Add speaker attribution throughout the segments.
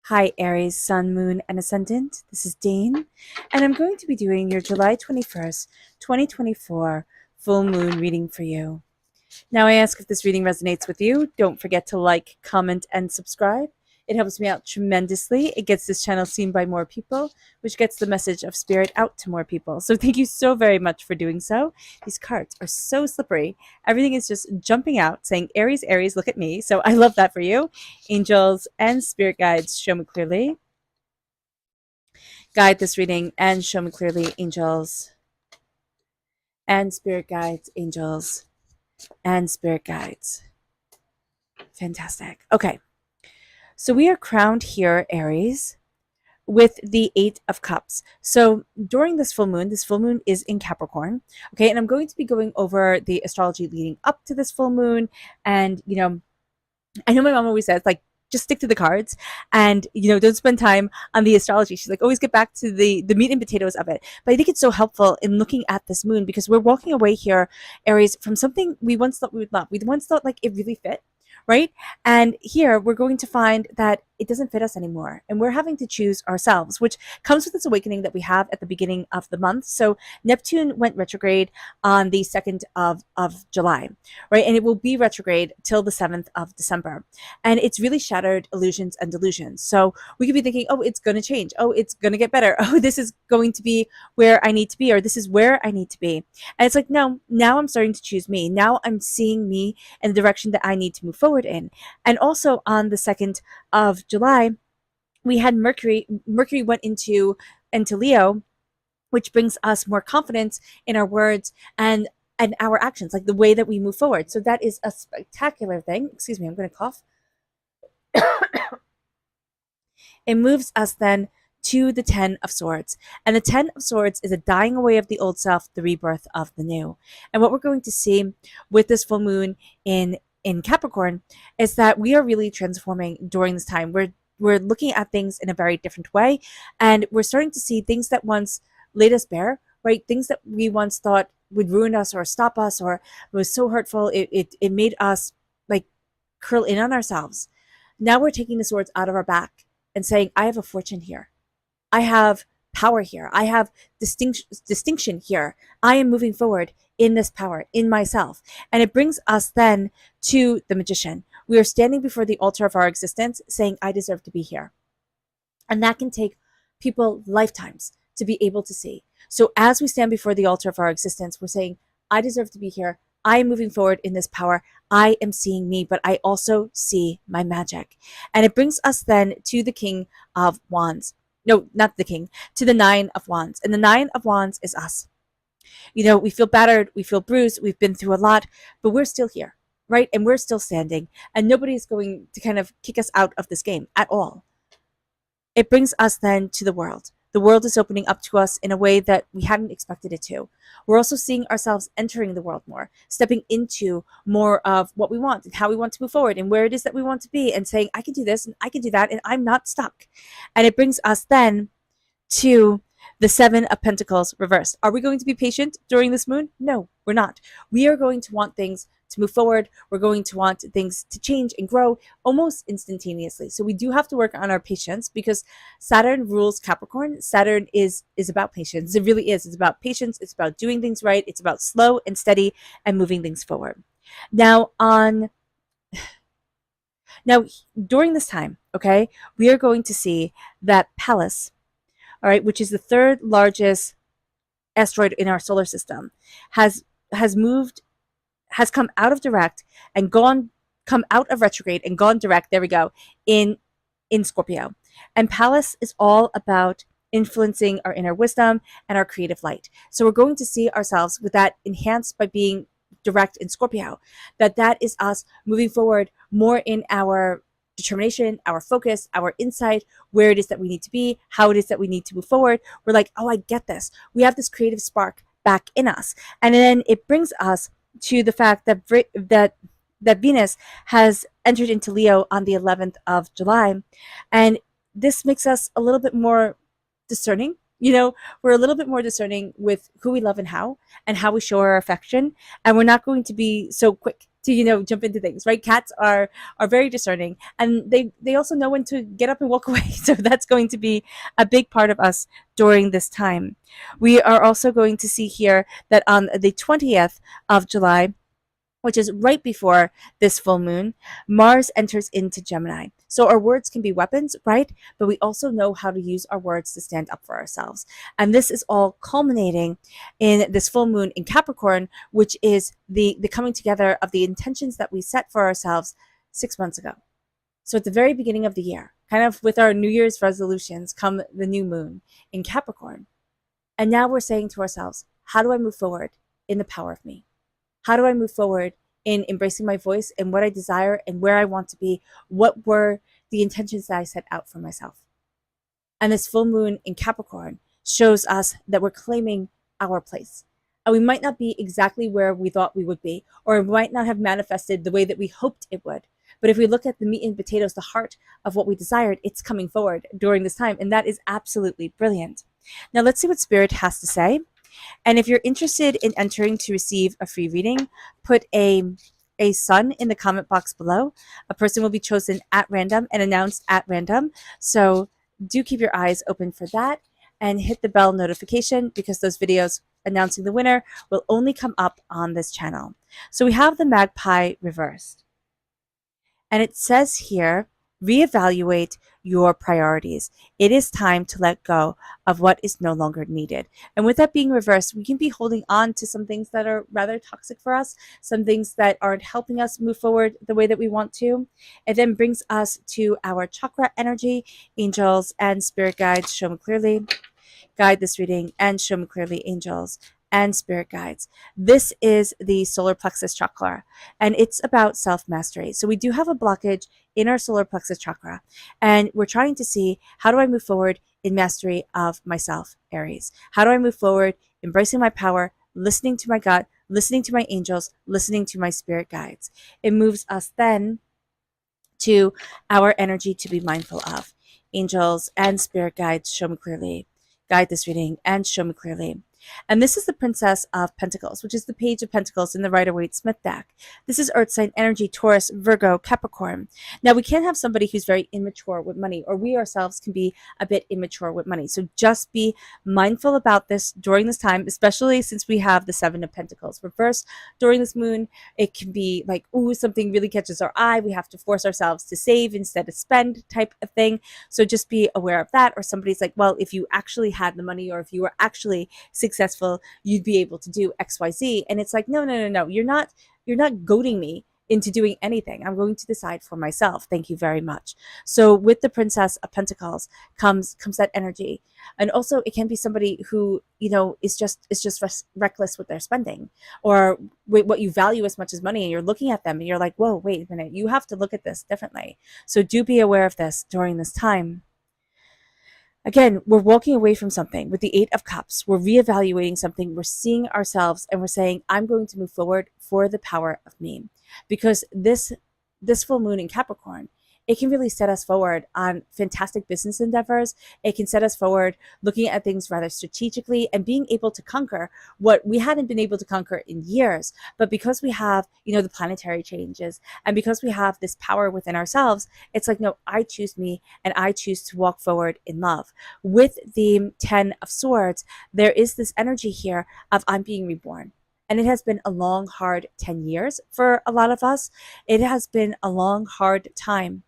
Speaker 1: Hi, Aries, Sun, Moon, and Ascendant. This is Dane, and I'm going to be doing your July 21st, 2024 full moon reading for you. Now, I ask if this reading resonates with you. Don't forget to like, comment, and subscribe. It helps me out tremendously. It gets this channel seen by more people, which gets the message of spirit out to more people. So thank you so very much for doing so. These cards are so slippery. Everything is just jumping out saying, Aries, Aries, look at me. So I love that for you. Angels and spirit guides, show me clearly. Guide this reading and show me clearly, angels and spirit guides, angels and spirit guides. Fantastic. Okay. So we are crowned here, Aries, with the Eight of Cups. So during this full moon is in Capricorn. Okay. And I'm going to be going over the astrology leading up to this full moon. And, I know my mom always says, like, just stick to the cards and, don't spend time on the astrology. She's like, always get back to the meat and potatoes of it. But I think it's so helpful in looking at this moon because we're walking away here, Aries, from something we once thought we would love. We once thought like it really fit, right? And here we're going to find that it doesn't fit us anymore. And we're having to choose ourselves, which comes with this awakening that we have at the beginning of the month. So Neptune went retrograde on the 2nd of July, right? And it will be retrograde till the 7th of December. And it's really shattered illusions and delusions. So we could be thinking, oh, it's going to change. Oh, it's going to get better. Oh, this is going to be where I need to be, or this is where I need to be. And it's like, no, now I'm starting to choose me. Now I'm seeing me in the direction that I need to move forward in. And also on the 2nd of July, we had Mercury went into Leo, which brings us more confidence in our words and our actions, like the way that we move forward. So that is a spectacular thing. Excuse me, I'm going to cough. It moves us then to the 10 of Swords. And the 10 of Swords is a dying away of the old self, the rebirth of the new. And what we're going to see with this full moon in Capricorn is that we are really transforming during this time. We're looking at things in a very different way, and we're starting to see things that once laid us bare, right? Things that we once thought would ruin us or stop us or was so hurtful, it made us like curl in on ourselves. Now we're taking the swords out of our back and saying, I have a fortune here. I have power here. I have distinction here. I am moving forward in this power, in myself. And it brings us then to the Magician. We are standing before the altar of our existence saying, I deserve to be here. And that can take people lifetimes to be able to see. So as we stand before the altar of our existence, we're saying, I deserve to be here. I am moving forward in this power. I am seeing me, but I also see my magic. And it brings us then to the King of Wands. No, not the King, to the 9 of Wands. And the 9 of Wands is us. We feel battered, we feel bruised, we've been through a lot, but we're still here, right? And we're still standing, and nobody's going to kind of kick us out of this game at all. It brings us then to the world. The world is opening up to us in a way that we hadn't expected it to. We're also seeing ourselves entering the world more, stepping into more of what we want and how we want to move forward and where it is that we want to be, and saying, I can do this and I can do that, and I'm not stuck. And it brings us then to the 7 of Pentacles reversed. Are we going to be patient during this moon? No, we're not. We are going to want things to move forward. We're going to want things to change and grow almost instantaneously. So we do have to work on our patience because Saturn rules Capricorn. Saturn is about patience. It really is. It's about patience. It's about doing things right. It's about slow and steady and moving things forward. Now during this time, okay, we are going to see that Pallas, all right, which is the 3rd largest asteroid in our solar system, has come out of direct and come out of retrograde and gone direct. There we go, in Scorpio. And Pallas is all about influencing our inner wisdom and our creative light. So we're going to see ourselves with that enhanced by being direct in Scorpio, that is us moving forward more in our determination, our focus, our insight, where it is that we need to be, how it is that we need to move forward. We're like, oh, I get this. We have this creative spark back in us. And then it brings us to the fact that Venus has entered into Leo on the 11th of July. And this makes us a little bit more discerning. We're a little bit more discerning with who we love and how we show our affection. And we're not going to be so quick to jump into things, right? Cats are very discerning, and they also know when to get up and walk away. So that's going to be a big part of us during this time. We are also going to see here that on the 20th of July, which is right before this full moon, Mars enters into Gemini. So our words can be weapons, right? But we also know how to use our words to stand up for ourselves. And this is all culminating in this full moon in Capricorn, which is the coming together of the intentions that we set for ourselves 6 months ago. So at the very beginning of the year, kind of with our New Year's resolutions, come the new moon in Capricorn. And now we're saying to ourselves, how do I move forward in the power of me? How do I move forward in embracing my voice and what I desire and where I want to be? What were the intentions that I set out for myself? And this full moon in Capricorn shows us that we're claiming our place. And we might not be exactly where we thought we would be, or we might not have manifested the way that we hoped it would. But if we look at the meat and potatoes, the heart of what we desired, it's coming forward during this time. And that is absolutely brilliant. Now let's see what Spirit has to say. And if you're interested in entering to receive a free reading, put a sun in the comment box below. A person will be chosen at random and announced at random. So do keep your eyes open for that and hit the bell notification, because those videos announcing the winner will only come up on this channel. So we have the magpie reversed. And it says here, reevaluate your priorities. It is time to let go of what is no longer needed. And with that being reversed, we can be holding on to some things that are rather toxic for us, some things that aren't helping us move forward the way that we want to. It then brings us to our chakra energy. Angels and spirit guides, show me clearly. Guide this reading and show me clearly, angels and spirit guides. This is the solar plexus chakra, and it's about self-mastery. So we do have a blockage in our solar plexus chakra, and we're trying to see, how do I move forward in mastery of myself, Aries? How do I move forward embracing my power, listening to my gut, listening to my angels, listening to my spirit guides? It moves us then to our energy to be mindful of. Angels and spirit guides, show me clearly. Guide this reading and show me clearly. And this is the Princess of Pentacles, which is the Page of Pentacles in the Rider-Waite-Smith deck. This is Earth sign energy, Taurus, Virgo, Capricorn. Now, we can't have somebody who's very immature with money, or we ourselves can be a bit immature with money. So just be mindful about this during this time, especially since we have the Seven of Pentacles reversed during this moon. It can be like, ooh, something really catches our eye. We have to force ourselves to save instead of spend type of thing. So just be aware of that. Or somebody's like, well, if you actually had the money, or if you were actually successful, you'd be able to do XYZ. And it's like, no. You're not goading me into doing anything. I'm going to decide for myself. Thank you very much. So with the Princess of Pentacles comes that energy. And also it can be somebody who, is just reckless with their spending, or with what you value as much as money. And you're looking at them and you're like, whoa, wait a minute. You have to look at this differently. So do be aware of this during this time. Again, we're walking away from something with the Eight of Cups. We're reevaluating something. We're seeing ourselves and we're saying, I'm going to move forward for the power of me. Because this full moon in Capricorn, it can really set us forward on fantastic business endeavors. It can set us forward looking at things rather strategically and being able to conquer what we hadn't been able to conquer in years. But because we have, the planetary changes, and because we have this power within ourselves, it's like, no, I choose me and I choose to walk forward in love. With the Ten of Swords, there is this energy here of I'm being reborn. And it has been a long, hard 10 years for a lot of us. It has been a long, hard time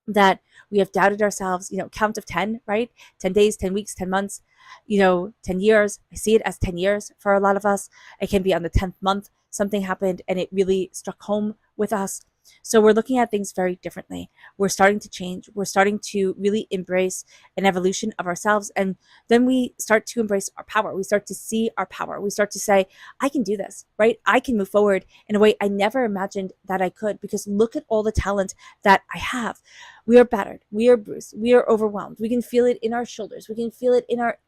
Speaker 1: that we have doubted ourselves, count of 10, right? 10 days, 10 weeks, 10 months, 10 years. I see it as 10 years for a lot of us. It can be on the 10th month, something happened and it really struck home with us. So we're looking at things very differently. We're starting to change. We're starting to really embrace an evolution of ourselves. And then we start to embrace our power. We start to see our power. We start to say, I can do this, right? I can move forward in a way I never imagined that I could, because look at all the talent that I have. We are battered. We are bruised. We are overwhelmed. We can feel it in our shoulders. We can feel it in our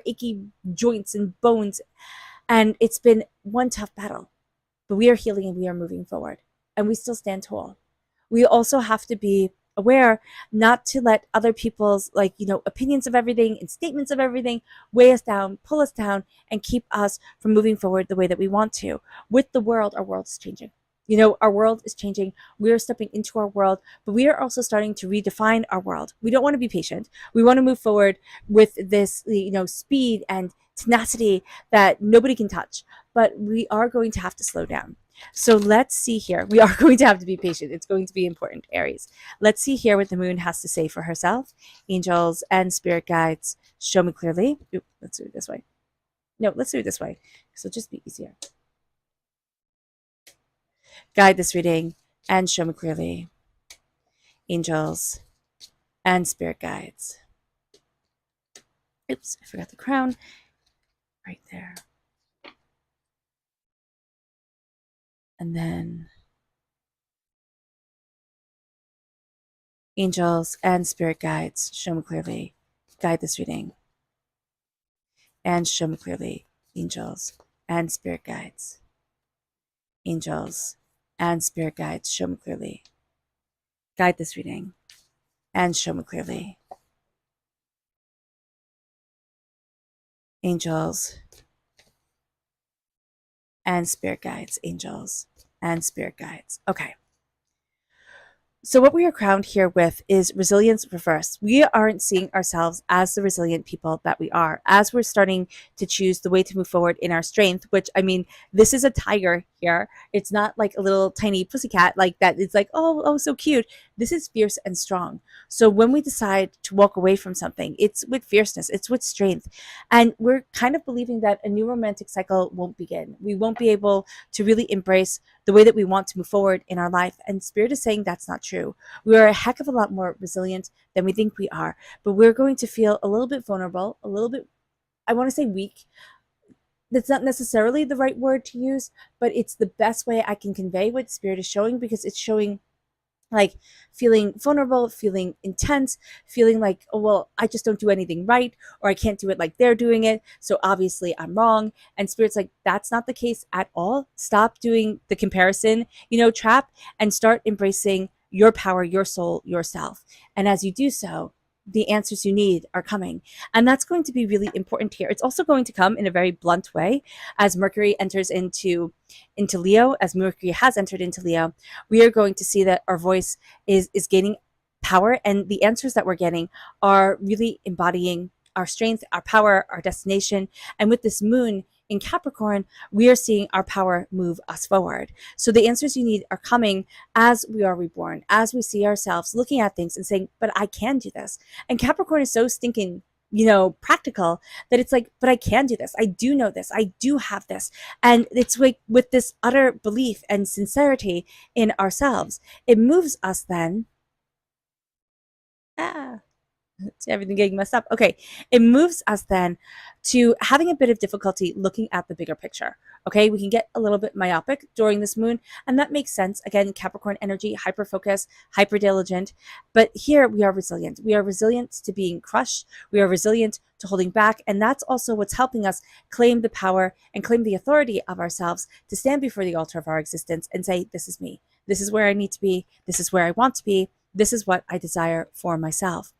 Speaker 1: achy joints and bones. And it's been one tough battle, but we are healing and we are moving forward. And we still stand tall. We also have to be aware not to let other people's opinions of everything and statements of everything weigh us down, pull us down, and keep us from moving forward the way that we want to. With the world, our world is changing. Our world is changing. We are stepping into our world, but we are also starting to redefine our world. We don't want to be patient. We want to move forward with this, speed and tenacity that nobody can touch. But we are going to have to slow down. So let's see here. We are going to have to be patient. It's going to be important, Aries. Let's see here what the moon has to say for herself. Angels and spirit guides, show me clearly. Oop, let's do it this way. No, let's do it this way. So it'll just be easier. Guide this reading and show me clearly. Angels and spirit guides. Oops, I forgot the crown. Right there. And then angels and spirit guides, show me clearly. Guide this reading and show me clearly. Angels and spirit guides. Angels and spirit guides, show me clearly. Guide this reading and show me clearly. Angels and spirit guides, angels and spirit guides. Okay. So what we are crowned here with is resilience reversed. We aren't seeing ourselves as the resilient people that we are, as we're starting to choose the way to move forward in our strength, which, I mean, this is a tiger here. It's not like a little tiny pussycat like that. It's like, oh, so cute. This is fierce and strong. So when we decide to walk away from something, it's with fierceness, it's with strength. And we're kind of believing that a new romantic cycle won't begin. We won't be able to really embrace the way that we want to move forward in our life. And Spirit is saying that's not true. We are a heck of a lot more resilient than we think we are, but we're going to feel a little bit vulnerable, a little bit, I want to say weak. That's not necessarily the right word to use, but it's the best way I can convey what Spirit is showing, because it's showing like feeling vulnerable, feeling intense, feeling like, oh, well, I just don't do anything right, or I can't do it like they're doing it, so obviously I'm wrong. And Spirit's like, that's not the case at all. Stop doing the comparison, trap, and start embracing your power, your soul, yourself. And as you do so, the answers you need are coming. And that's going to be really important here. It's also going to come in a very blunt way as Mercury enters into Leo, as Mercury has entered into Leo. We are going to see that our voice is gaining power, and the answers that we're getting are really embodying our strength, our power, our destination. And with this moon in Capricorn, we are seeing our power move us forward. So the answers you need are coming as we are reborn, as we see ourselves looking at things and saying, but I can do this. And Capricorn is so stinking practical, that it's like, but I can do this. I do know this. I do have this. And it's like with this utter belief and sincerity in ourselves, it moves us then. Everything getting messed up. Okay. It moves us then to having a bit of difficulty looking at the bigger picture. Okay. We can get a little bit myopic during this moon, and that makes sense. Again, Capricorn energy, hyper focus, hyper diligent. But here we are resilient. We are resilient to being crushed. We are resilient to holding back. And that's also what's helping us claim the power and claim the authority of ourselves to stand before the altar of our existence and say, this is me. This is where I need to be. This is where I want to be. This is what I desire for myself.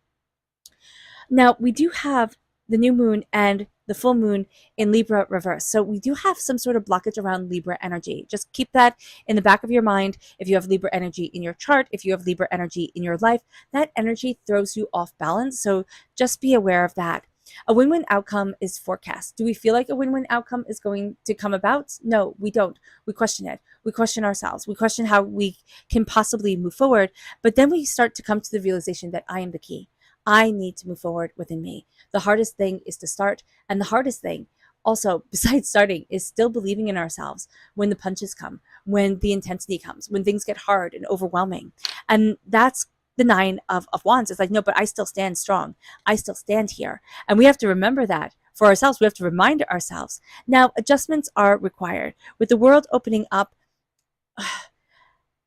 Speaker 1: Now, we do have the new moon and the full moon in Libra reverse. So we do have some sort of blockage around Libra energy. Just keep that in the back of your mind. If you have Libra energy in your chart, if you have Libra energy in your life, that energy throws you off balance. So just be aware of that. A win-win outcome is forecast. Do we feel like a win-win outcome is going to come about? No, we don't. We question it. We question ourselves. We question how we can possibly move forward. But then we start to come to the realization that I am the key. I need to move forward within me. The hardest thing is to start. And the hardest thing also, besides starting, is still believing in ourselves when the punches come, when the intensity comes, when things get hard and overwhelming. And that's the Nine of Wands. It's like, no, but I still stand strong. I still stand here. And we have to remember that for ourselves. We have to remind ourselves. Now, adjustments are required. With the world opening up,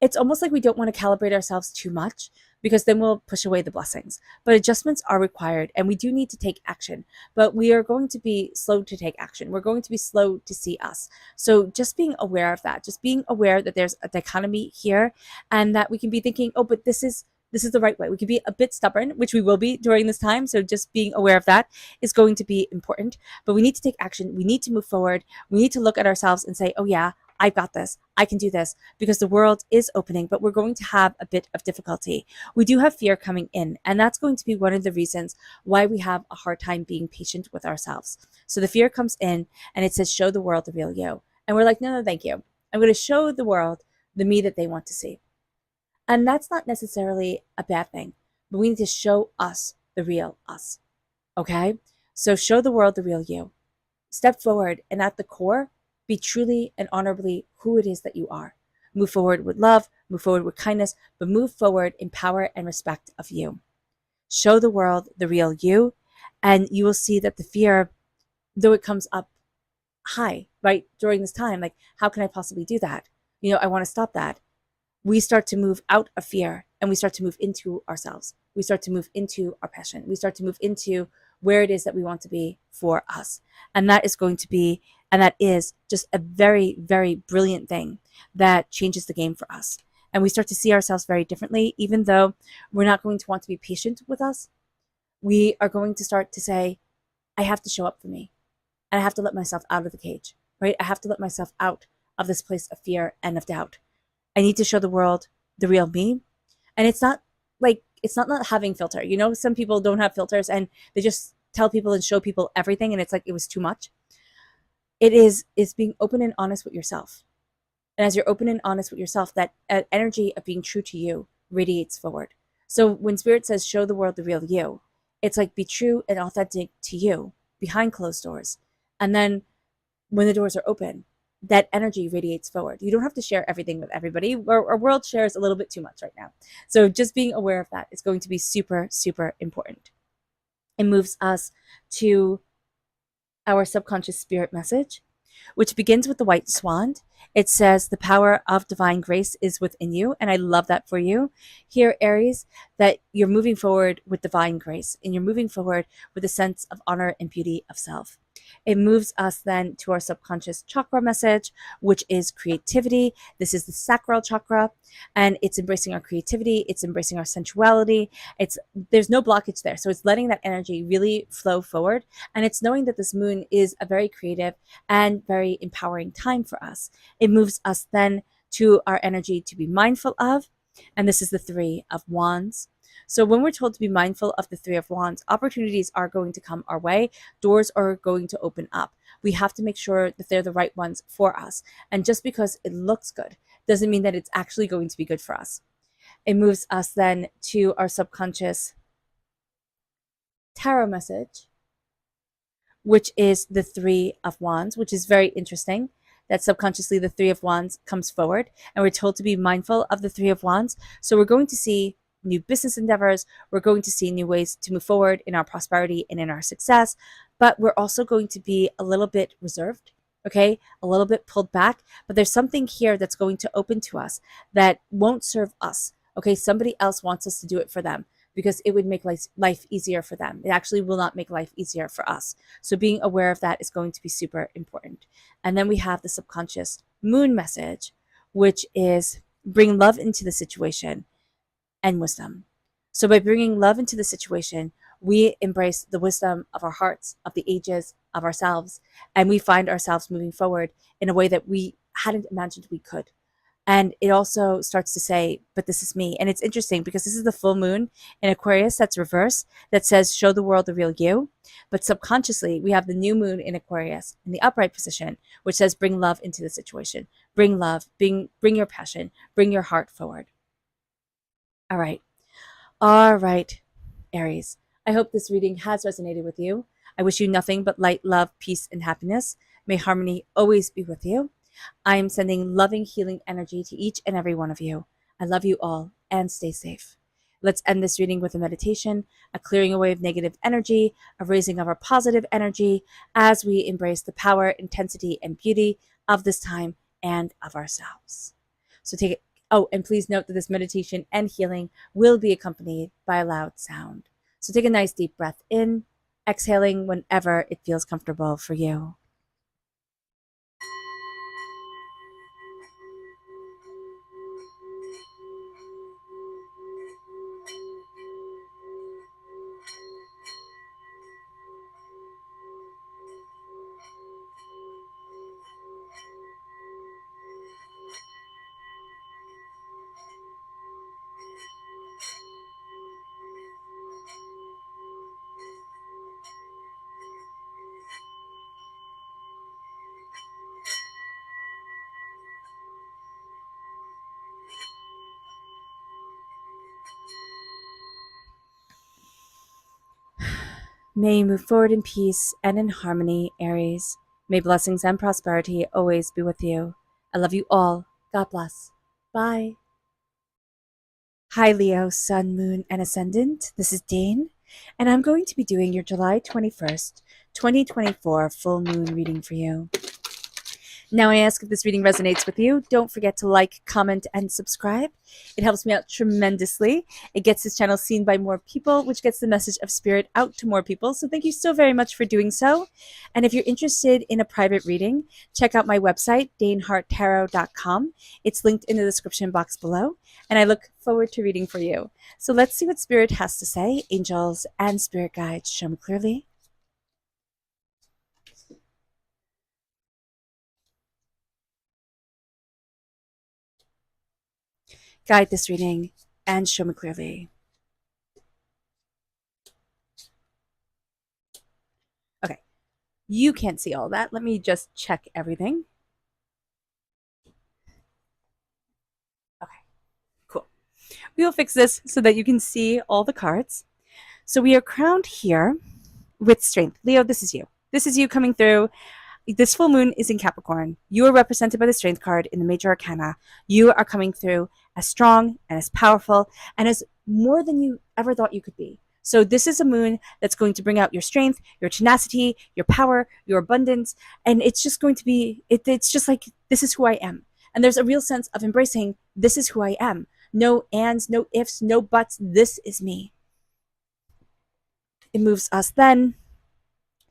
Speaker 1: it's almost like we don't want to calibrate ourselves too much, because then we'll push away the blessings. But adjustments are required, and we do need to take action. But we are going to be slow to take action. We're going to be slow to see us. So just being aware of that, just being aware that there's a dichotomy here, and that we can be thinking, oh, but this is the right way. We can be a bit stubborn, which we will be during this time. So just being aware of that is going to be important. But we need to take action. We need to move forward. We need to look at ourselves and say, oh yeah, I've got this. I can do this, because the world is opening, but we're going to have a bit of difficulty. We do have fear coming in, and that's going to be one of the reasons why we have a hard time being patient with ourselves. So the fear comes in and it says, show the world the real you. And we're like, no, no, thank you. I'm going to show the world the me that they want to see. And that's not necessarily a bad thing, but we need to show us the real us. Okay? So show the world the real you. Step forward and at the core, be truly and honorably who it is that you are. Move forward with love, move forward with kindness, but move forward in power and respect of you. Show the world the real you, and you will see that the fear, though it comes up high, right, during this time, like, how can I possibly do that? I want to stop that. We start to move out of fear and we start to move into ourselves. We start to move into our passion. We start to move into where it is that we want to be for us. And that is going to be, and that is just a very, very brilliant thing that changes the game for us. And we start to see ourselves very differently, even though we're not going to want to be patient with us. We are going to start to say, I have to show up for me. And I have to let myself out of the cage, right? I have to let myself out of this place of fear and of doubt. I need to show the world the real me. And it's not not having filter. Some people don't have filters and they just tell people and show people everything. And it's like, it was too much. It's being open and honest with yourself. And as you're open and honest with yourself, that energy of being true to you radiates forward. So when Spirit says, show the world the real you, it's like, be true and authentic to you behind closed doors. And then when the doors are open, that energy radiates forward. You don't have to share everything with everybody. Our world shares a little bit too much right now. So just being aware of that is going to be super, super important. It moves us to our subconscious spirit message, which begins with the white swan. It says, the power of divine grace is within you. And I love that for you here, Aries, that you're moving forward with divine grace and you're moving forward with a sense of honor and beauty of self. It moves us then to our subconscious chakra message, which is creativity. This is the sacral chakra, and it's embracing our creativity. It's embracing our sensuality. There's no blockage there. So it's letting that energy really flow forward. And it's knowing that this moon is a very creative and very empowering time for us. It moves us then to our energy to be mindful of. And this is the Three of Wands. So when we're told to be mindful of the Three of Wands, opportunities are going to come our way. Doors are going to open up. We have to make sure that they're the right ones for us. And just because it looks good doesn't mean that it's actually going to be good for us. It moves us then to our subconscious tarot message, which is the Three of Wands, which is very interesting that subconsciously the Three of Wands comes forward and we're told to be mindful of the Three of Wands. So we're going to see new business endeavors. We're going to see new ways to move forward in our prosperity and in our success, but we're also going to be a little bit reserved, okay? A little bit pulled back, but there's something here that's going to open to us that won't serve us, okay? Somebody else wants us to do it for them because it would make life easier for them. It actually will not make life easier for us. So being aware of that is going to be super important. And then we have the subconscious moon message, which is bring love into the situation and wisdom. So by bringing love into the situation, we embrace the wisdom of our hearts, of the ages, of ourselves, and we find ourselves moving forward in a way that we hadn't imagined we could. And it also starts to say, but this is me. And it's interesting because this is the full moon in Aquarius that's reverse, that says, show the world the real you. But subconsciously, we have the new moon in Aquarius in the upright position, which says, bring love into the situation. Bring love, bring your passion, bring your heart forward. All right. All right, Aries. I hope this reading has resonated with you. I wish you nothing but light, love, peace, and happiness. May harmony always be with you. I am sending loving, healing energy to each and every one of you. I love you all and stay safe. Let's end this reading with a meditation, a clearing away of negative energy, a raising of our positive energy as we embrace the power, intensity, and beauty of this time and of ourselves. So take it. Oh, and please note that this meditation and healing will be accompanied by a loud sound. So take a nice deep breath in, exhaling whenever it feels comfortable for you. May you move forward in peace and in harmony, Aries. May blessings and prosperity always be with you. I love you all. God bless. Bye. Hi, Leo, Sun, Moon, and Ascendant. This is Dane, and I'm going to be doing your July 21st, 2024 full moon reading for you. Now, I ask if this reading resonates with you, don't forget to like, comment, and subscribe. It helps me out tremendously. It gets this channel seen by more people, which gets the message of spirit out to more people. So thank you so very much for doing so. And if you're interested in a private reading, check out my website, daneharttarot.com. It's linked in the description box below, and I look forward to reading for you. So let's see what spirit has to say. Angels and spirit guides, show me clearly. Guide this reading and show me clearly. Okay, you can't see all that. Let me just check everything. Okay, cool. We will fix this so that you can see all the cards. So we are crowned here with strength. Leo, this is you. This is you coming through. This full moon is in Capricorn. You are represented by the strength card in the major arcana. You are coming through as strong and as powerful and as more than you ever thought you could be. So this is a moon that's going to bring out your strength, your tenacity, your power, your abundance. And it's just going to be, it's just like, this is who I am. And there's a real sense of embracing, this is who I am. No ands, no ifs, no buts. This is me. It moves us then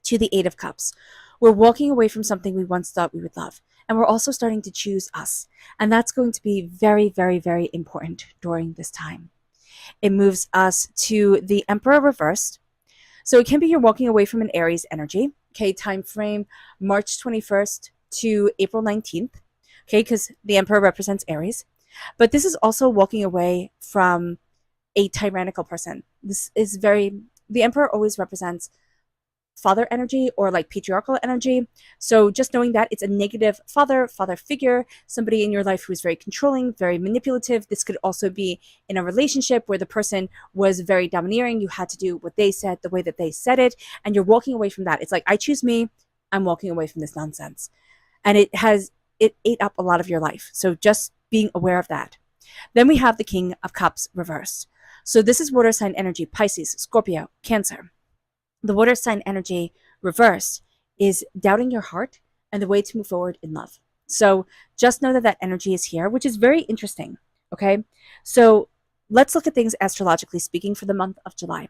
Speaker 1: to the Eight of Cups. We're walking away from something we once thought we would love. And we're also starting to choose us. And that's going to be very, very, very important during this time. It moves us to the Emperor reversed. So it can be you're walking away from an Aries energy. Okay, time frame March 21st to April 19th. Okay, because the Emperor represents Aries. But this is also walking away from a tyrannical person. This is the Emperor always represents father energy or like patriarchal energy. So just knowing that it's a negative father figure, somebody in your life who is very controlling, very manipulative. This could also be in a relationship where the person was very domineering. You had to do what they said, the way that they said it, and you're walking away from that. It's like, I choose me, I'm walking away from this nonsense. And it ate up a lot of your life. So just being aware of that. Then we have the King of Cups reversed. So this is water sign energy, Pisces, Scorpio, Cancer. The water sign energy reversed is doubting your heart and the way to move forward in love. So just know that that energy is here, which is very interesting. Okay. So let's look at things astrologically speaking for the month of July.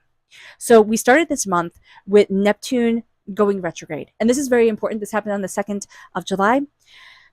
Speaker 1: So we started this month with Neptune going retrograde. And this is very important. This happened on the 2nd of July.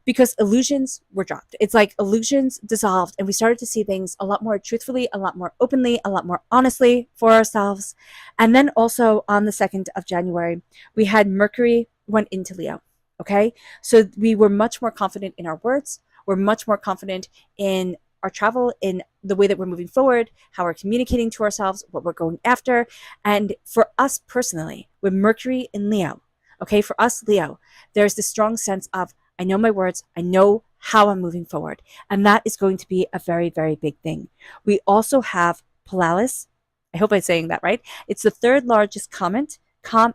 Speaker 1: Because illusions were dropped. It's like illusions dissolved, and we started to see things a lot more truthfully, a lot more openly, a lot more honestly for ourselves. And then also on the 2nd of January, we had Mercury went into Leo. Okay, so we were much more confident in our words. We're much more confident in our travel, in the way that we're moving forward, how we're communicating to ourselves, what we're going after. And for us personally, with Mercury in Leo, okay, for us, Leo, there's this strong sense of, I know my words. I know how I'm moving forward. And that is going to be a very, very big thing. We also have Polaris. I hope I'm saying that right. It's the third largest the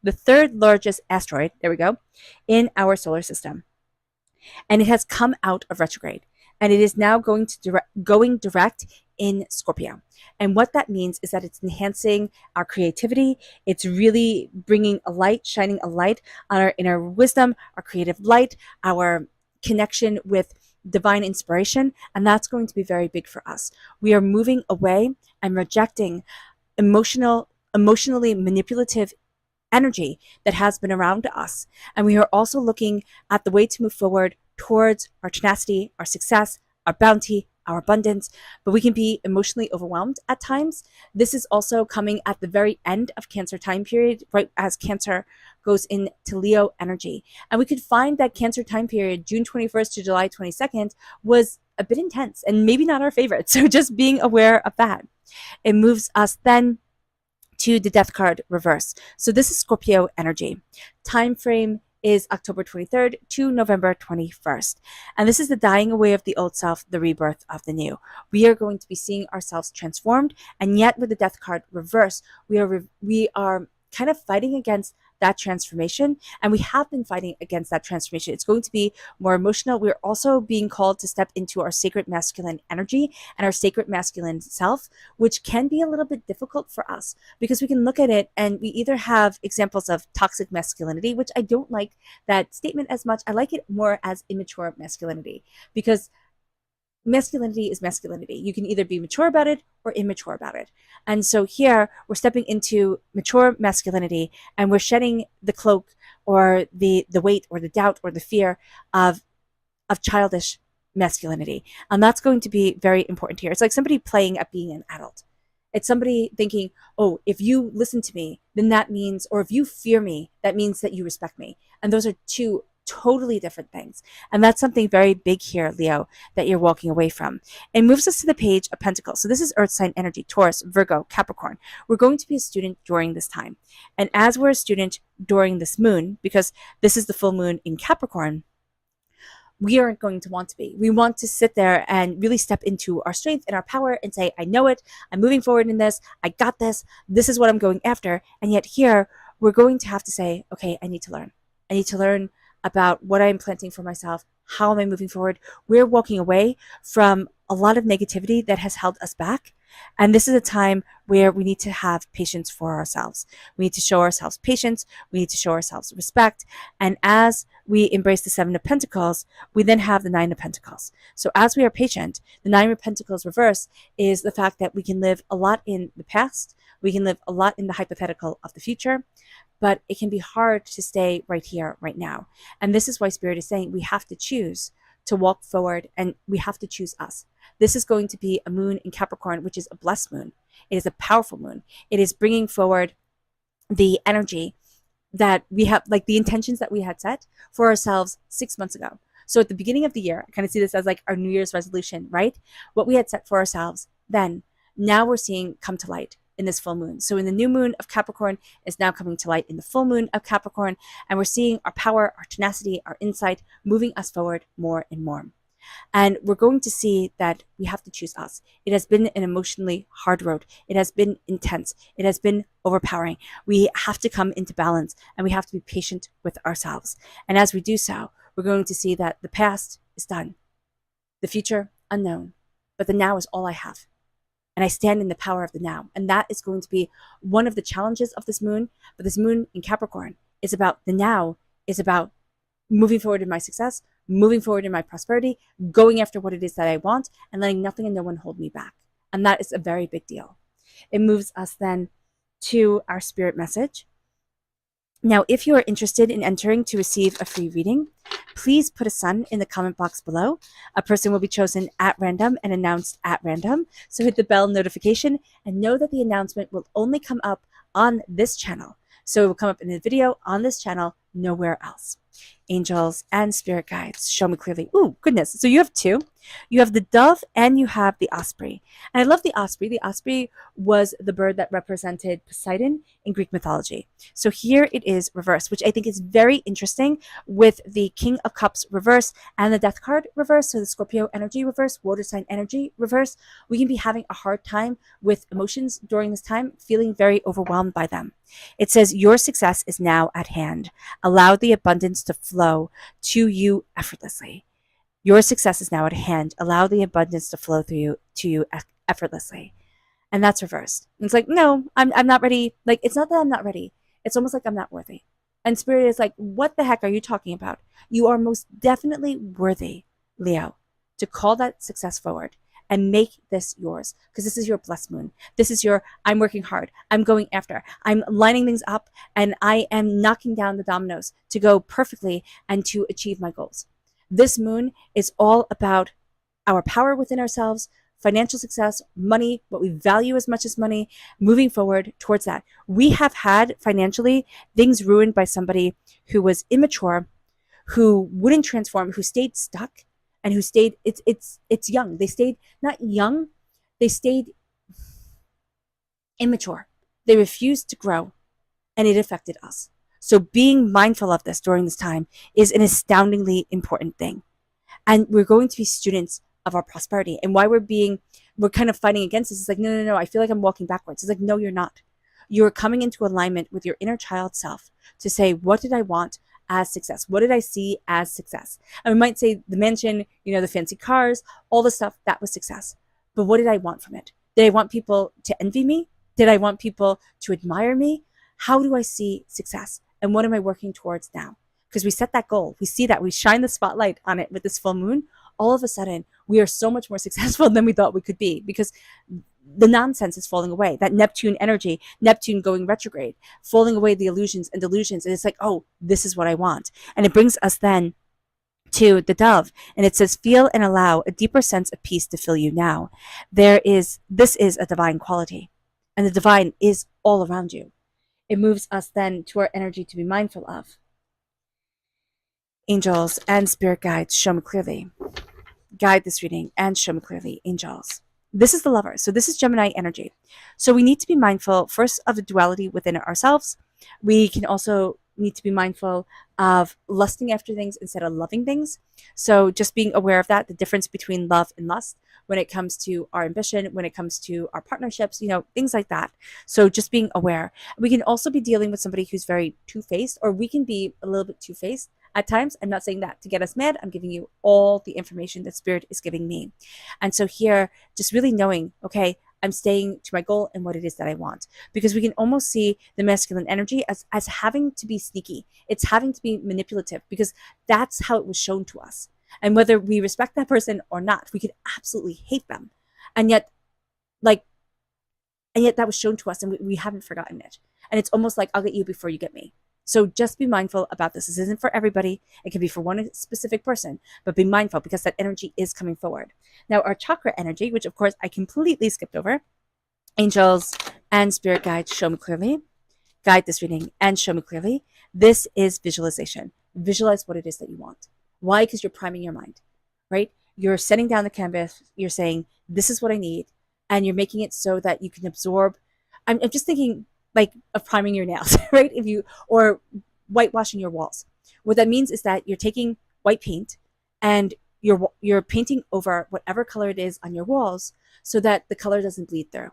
Speaker 1: third largest asteroid, there we go, in our solar system. And it has come out of retrograde. And it is now going direct in Scorpio. And what that means is that it's enhancing our creativity. It's really bringing a light, shining a light on our inner wisdom, our creative light, our connection with divine inspiration. And that's going to be very big for us. We are moving away and rejecting emotionally manipulative energy that has been around us. And we are also looking at the way to move forward towards our tenacity, our success, our bounty, our abundance, but we can be emotionally overwhelmed at times. This is also coming at the very end of Cancer time period, right as Cancer goes into Leo energy. And we could find that Cancer time period, June 21st to July 22nd, was a bit intense and maybe not our favorite. So just being aware of that. It moves us then to the Death card reverse. So this is Scorpio energy. Time frame is October 23rd to November 21st. And this is the dying away of the old self, the rebirth of the new. We are going to be seeing ourselves transformed, and yet with the death card reversed, we are kind of fighting against that transformation, and we have been fighting against that transformation. It's going to be more emotional. We're also being called to step into our sacred masculine energy and our sacred masculine self, which can be a little bit difficult for us because we can look at it and we either have examples of toxic masculinity, which I don't like that statement as much. I like it more as immature masculinity, because masculinity is masculinity. You can either be mature about it or immature about it. And so here we're stepping into mature masculinity, and we're shedding the cloak or the weight or the doubt or the fear of childish masculinity. And that's going to be very important here. It's like somebody playing at being an adult. It's somebody thinking, oh, if you listen to me, then that means, or if you fear me, that means that you respect me. And those are two totally different things. And that's something very big here, Leo, that you're walking away from. It moves us to the Page of Pentacles. So this is Earth sign energy, Taurus, Virgo, Capricorn. We're going to be a student during this time. And as we're a student during this moon, because this is the full moon in Capricorn, we aren't going to want to be. We want to sit there and really step into our strength and our power and say, I know it. I'm moving forward in this. I got this. This is what I'm going after. And yet here, we're going to have to say, okay, I need to learn. I need to learn about what I'm planting for myself. How am I moving forward? We're walking away from a lot of negativity that has held us back. And this is a time where we need to have patience for ourselves. We need to show ourselves patience. We need to show ourselves respect. And as we embrace the Seven of Pentacles, we then have the Nine of Pentacles. So as we are patient, the Nine of Pentacles reverse is the fact that we can live a lot in the past. We can live a lot in the hypothetical of the future, but it can be hard to stay right here, right now. And this is why Spirit is saying we have to choose to walk forward, and we have to choose us. This is going to be a moon in Capricorn, which is a blessed moon. It is a powerful moon. It is bringing forward the energy that we have, like the intentions that we had set for ourselves 6 months ago. So at the beginning of the year, I kind of see this as like our New Year's resolution, right? What we had set for ourselves then, now we're seeing come to light in this full moon. So in the new moon of Capricorn is now coming to light in the full moon of Capricorn, and we're seeing our power, our tenacity, our insight moving us forward more and more. And we're going to see that we have to choose us. It has been an emotionally hard road. It has been intense. It has been overpowering. We have to come into balance, and we have to be patient with ourselves. And as we do so, we're going to see that the past is done, the future unknown, but the now is all I have. And I stand in the power of the now. And that is going to be one of the challenges of this moon. But this moon in Capricorn is about the now, is about moving forward in my success, moving forward in my prosperity, going after what it is that I want, and letting nothing and no one hold me back. And that is a very big deal. It moves us then to our spirit message. Now, if you are interested in entering to receive a free reading, please put a sun in the comment box below. A person will be chosen at random and announced at random. So hit the bell notification and know that the announcement will only come up on this channel. So it will come up in a video on this channel, nowhere else. Angels and spirit guides, show me clearly. Ooh, goodness. So you have two. You have the dove and you have the osprey. And I love the osprey. The osprey was the bird that represented Poseidon in Greek mythology. So here it is reversed, which I think is very interesting with the King of Cups reverse and the Death card reverse. So the Scorpio energy reverse, water sign energy reverse. We can be having a hard time with emotions during this time, feeling very overwhelmed by them. It says, your success is now at hand. Allow the abundance to flow to you effortlessly. Your success is now at hand. Allow the abundance to flow through to you effortlessly. And that's reversed. And it's like, no, I'm not ready. Like, it's not that I'm not ready. It's almost like I'm not worthy. And Spirit is like, what the heck are you talking about? You are most definitely worthy, Leo, to call that success forward and make this yours, because this is your blessed moon. This is your, I'm working hard. I'm going after. I'm lining things up, and I am knocking down the dominoes to go perfectly and to achieve my goals. This moon is all about our power within ourselves, financial success, money, what we value as much as money, moving forward towards that. We have had financially things ruined by somebody who was immature, who wouldn't transform, who stayed stuck, and who stayed, it's young. They stayed not young, they stayed immature. They refused to grow, and it affected us. So being mindful of this during this time is an astoundingly important thing. And we're going to be students of our prosperity. And why we're kind of fighting against this. It's like, no, no, no, I feel like I'm walking backwards. It's like, no, you're not. You're coming into alignment with your inner child self to say, what did I want as success? What did I see as success? And we might say the mansion, the fancy cars, all the stuff, that was success. But what did I want from it? Did I want people to envy me? Did I want people to admire me? How do I see success? And what am I working towards now? Because we set that goal, we see that, we shine the spotlight on it with this full moon, all of a sudden we are so much more successful than we thought we could be, because the nonsense is falling away. That Neptune energy, Neptune going retrograde, falling away the illusions and delusions. And it's like, oh, this is what I want. And it brings us then to the dove. And it says, feel and allow a deeper sense of peace to fill you now. This is a divine quality. And the divine is all around you. It moves us then to our energy to be mindful of. Angels and spirit guides, show me clearly. Guide this reading and show me clearly, angels. This is the lover. So this is Gemini energy. So we need to be mindful first of the duality within ourselves. We can also need to be mindful of lusting after things instead of loving things. So just being aware of that, the difference between love and lust when it comes to our ambition, when it comes to our partnerships, things like that. So just being aware. We can also be dealing with somebody who's very two-faced, or we can be a little bit two-faced at times. I'm not saying that to get us mad. I'm giving you all the information that Spirit is giving me. And so here, just really knowing, okay, I'm staying to my goal and what it is that I want. Because we can almost see the masculine energy as having to be sneaky. It's having to be manipulative, because that's how it was shown to us. And whether we respect that person or not, we could absolutely hate them. And yet that was shown to us, and we haven't forgotten it. And it's almost like, I'll get you before you get me. So just be mindful about this. This isn't for everybody. It can be for one specific person, but be mindful, because that energy is coming forward. Now, our chakra energy, which of course I completely skipped over, angels and spirit guides, show me clearly. Guide this reading and show me clearly. This is visualization. Visualize what it is that you want. Why? Because you're priming your mind, right? You're setting down the canvas. You're saying, this is what I need. And you're making it so that you can absorb. I'm just thinking like of priming your nails, right? Or whitewashing your walls. What that means is that you're taking white paint and you're painting over whatever color it is on your walls, so that the color doesn't bleed through.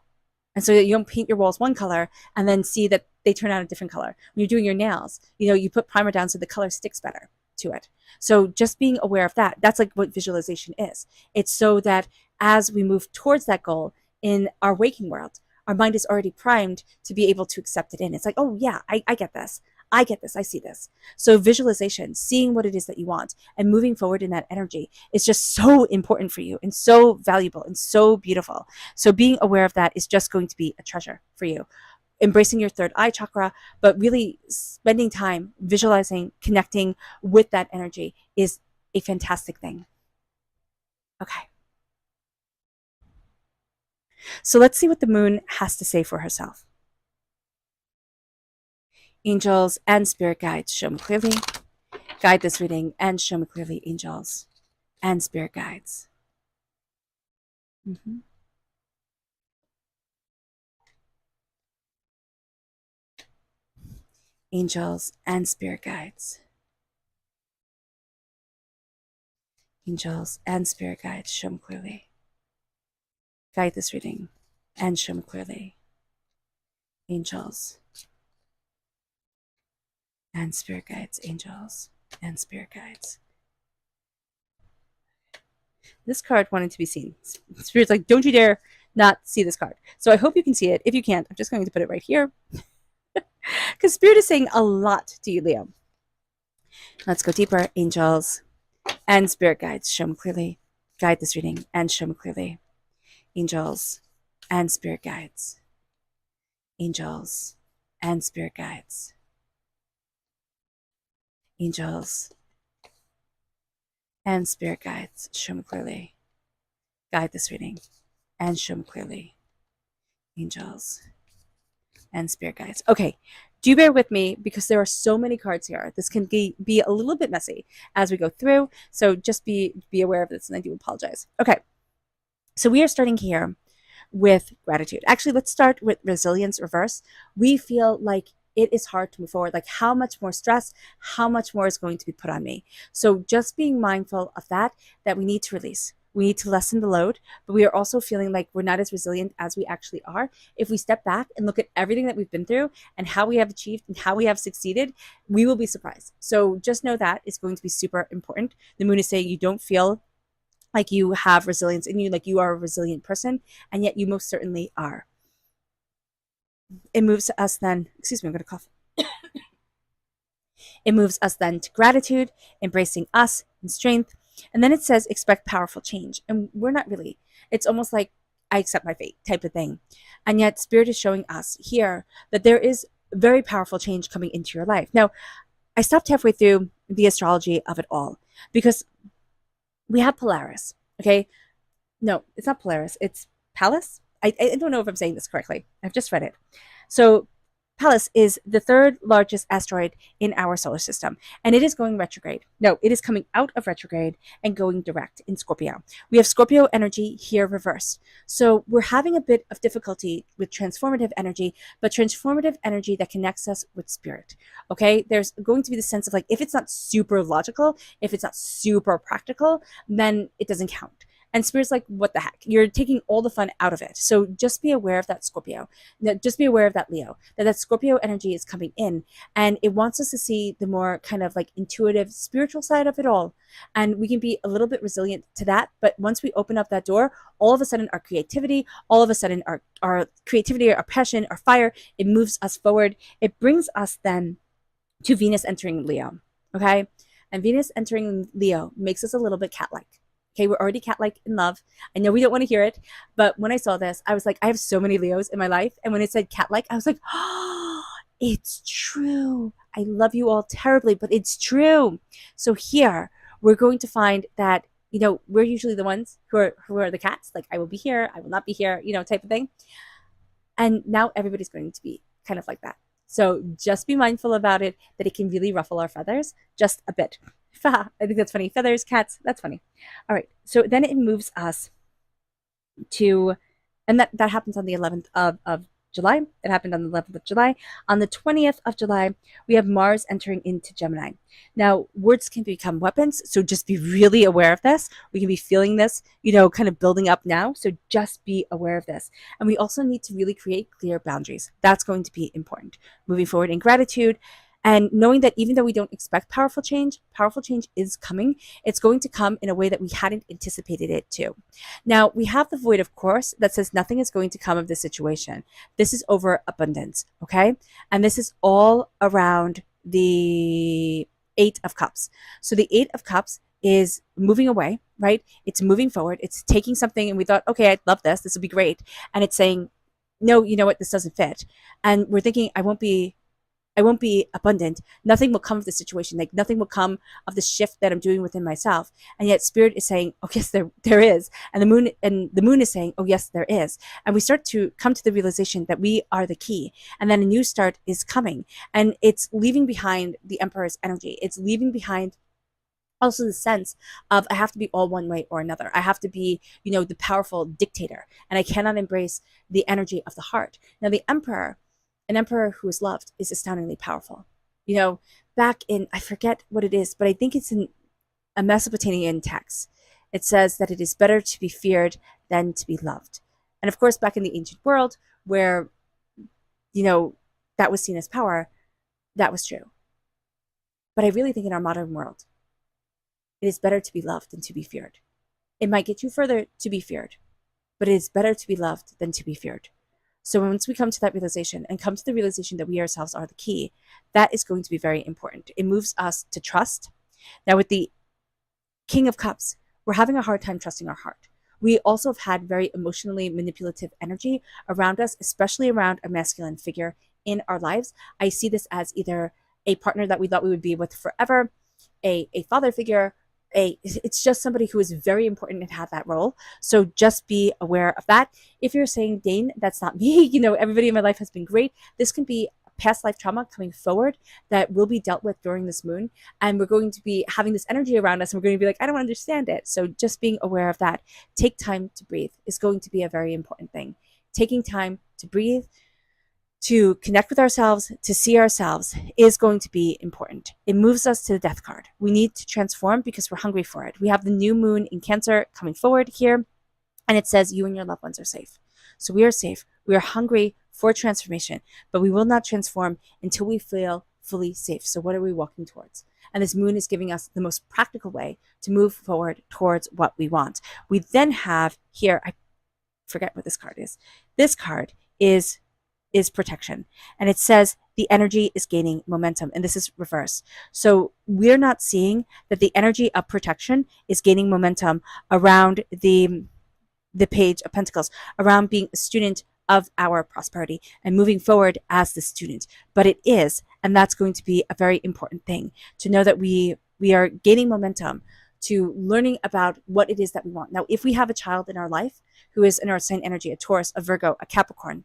Speaker 1: And so you don't paint your walls one color and then see that they turn out a different color. When you're doing your nails, you put primer down so the color sticks better to it. So just being aware of that, that's like what visualization is. It's so that as we move towards that goal in our waking world, our mind is already primed to be able to accept it in. It's like, oh yeah, I get this. I get this. I see this. So visualization, seeing what it is that you want and moving forward in that energy is just so important for you and so valuable and so beautiful. So being aware of that is just going to be a treasure for you. Embracing your third eye chakra, but really spending time visualizing, connecting with that energy is a fantastic thing. Okay. So let's see what the moon has to say for herself. Angels and spirit guides, show me clearly. Guide this reading and show me clearly, angels and spirit guides. Mm-hmm. Angels and spirit guides. Angels and spirit guides, show me clearly. Guide this reading and show me clearly, angels and spirit guides, angels and spirit guides. This card wanted to be seen. Spirit's like, don't you dare not see this card. So I hope you can see it. If you can't, I'm just going to put it right here. Because Spirit is saying a lot to you, Leo. Let's go deeper. Angels and spirit guides, show me clearly. Guide this reading and show me clearly. Angels and spirit guides. Angels and spirit guides. Angels and spirit guides, show me clearly. Guide this reading and show me clearly. Angels and spirit guides. Okay, do bear with me because there are so many cards here. This can be a little bit messy as we go through, so just be aware of this, and I do apologize. Okay, so we are starting here with gratitude. Actually, let's start with resilience reverse. We feel like it is hard to move forward. Like, how much more stress, how much more is going to be put on me? So just being mindful of that we need to release. We need to lessen the load, but we are also feeling like we're not as resilient as we actually are. If we step back and look at everything that we've been through and how we have achieved and how we have succeeded, we will be surprised. So just know that is going to be super important. The moon is saying you don't feel like you have resilience in you, like you are a resilient person, and yet you most certainly are. It moves us then, excuse me, I'm going to cough. It moves us then to gratitude, embracing us and strength. And then it says, expect powerful change. And we're not really. It's almost like, I accept my fate type of thing. And yet, Spirit is showing us here that there is very powerful change coming into your life. Now, I stopped halfway through the astrology of it all because we have Polaris, okay? No, it's not Polaris. It's Pallas. I don't know if I'm saying this correctly. I've just read it. So Pallas is the third largest asteroid in our solar system, and it is going retrograde. No, it is coming out of retrograde and going direct in Scorpio. We have Scorpio energy here reversed. So we're having a bit of difficulty with transformative energy, but transformative energy that connects us with spirit. Okay, there's going to be the sense of like, if it's not super logical, if it's not super practical, then it doesn't count. And Spirit's like, what the heck? You're taking all the fun out of it. So just be aware of that Scorpio. Just be aware of that Leo, that Scorpio energy is coming in. And it wants us to see the more kind of like intuitive, spiritual side of it all. And we can be a little bit resilient to that. But once we open up that door, all of a sudden our creativity, all of a sudden our creativity, our passion, our fire, it moves us forward. It brings us then to Venus entering Leo. Okay? And Venus entering Leo makes us a little bit cat-like. Okay, we're already cat-like in love. I know we don't want to hear it, but when I saw this, I was like, I have so many Leos in my life. And when it said cat-like, I was like, oh, it's true. I love you all terribly, but it's true. So here, we're going to find that, we're usually the ones who are the cats. Like, I will be here, I will not be here, type of thing. And now everybody's going to be kind of like that. So just be mindful about it, that it can really ruffle our feathers just a bit. I think that's funny. Feathers, cats, that's funny. All right. So then it moves us to, and that happens on the 11th of July. It happened on the 11th of July. On the 20th of July, we have Mars entering into Gemini. Now, words can become weapons, so just be really aware of this. We can be feeling this, kind of building up now, so just be aware of this. And we also need to really create clear boundaries. That's going to be important. Moving forward in gratitude, and knowing that even though we don't expect powerful change is coming. It's going to come in a way that we hadn't anticipated it to. Now, we have the void, of course, that says nothing is going to come of this situation. This is over abundance, okay? And this is all around the Eight of Cups. So the Eight of Cups is moving away, right? It's moving forward. It's taking something and we thought, okay, I'd love this. This would be great. And it's saying, no, you know what? This doesn't fit. And we're thinking, I won't be abundant. Nothing will come of the situation. Like nothing will come of the shift that I'm doing within myself. And yet Spirit is saying, oh yes, there is. And the moon is saying, oh yes, there is. And we start to come to the realization that we are the key. And then a new start is coming. And it's leaving behind the Emperor's energy. It's leaving behind also the sense of I have to be all one way or another. I have to be, the powerful dictator. And I cannot embrace the energy of the heart. Now the Emperor, an emperor who is loved, is astoundingly powerful. Back in, I forget what it is, but I think it's in a Mesopotamian text. It says that it is better to be feared than to be loved. And of course, back in the ancient world where, that was seen as power, that was true. But I really think in our modern world, it is better to be loved than to be feared. It might get you further to be feared, but it is better to be loved than to be feared. So once we come to that realization and come to the realization that we ourselves are the key, that is going to be very important. It moves us to trust. Now with the King of Cups, we're having a hard time trusting our heart. We also have had very emotionally manipulative energy around us, especially around a masculine figure in our lives. I see this as either a partner that we thought we would be with forever, a father figure, it's just somebody who is very important and have that role. So just be aware of that. If you're saying, Dane, that's not me, everybody in my life has been great. This can be past life trauma coming forward that will be dealt with during this moon. And we're going to be having this energy around us and we're going to be like, I don't understand it. So just being aware of that. Take time to breathe is going to be a very important thing. Taking time to breathe, to connect with ourselves, to see ourselves is going to be important. It moves us to the death card. We need to transform because we're hungry for it. We have the new moon in Cancer coming forward here, and it says you and your loved ones are safe. So we are safe. We are hungry for transformation, but we will not transform until we feel fully safe. So what are we walking towards? And this moon is giving us the most practical way to move forward towards what we want. We then have here, I forget what this card is. This card is protection. And it says the energy is gaining momentum. And this is reverse. So we're not seeing that the energy of protection is gaining momentum around the Page of Pentacles, around being a student of our prosperity and moving forward as the student. But it is, and that's going to be a very important thing to know, that we are gaining momentum to learning about what it is that we want. Now, if we have a child in our life who is in our sign energy, a Taurus, a Virgo, a Capricorn,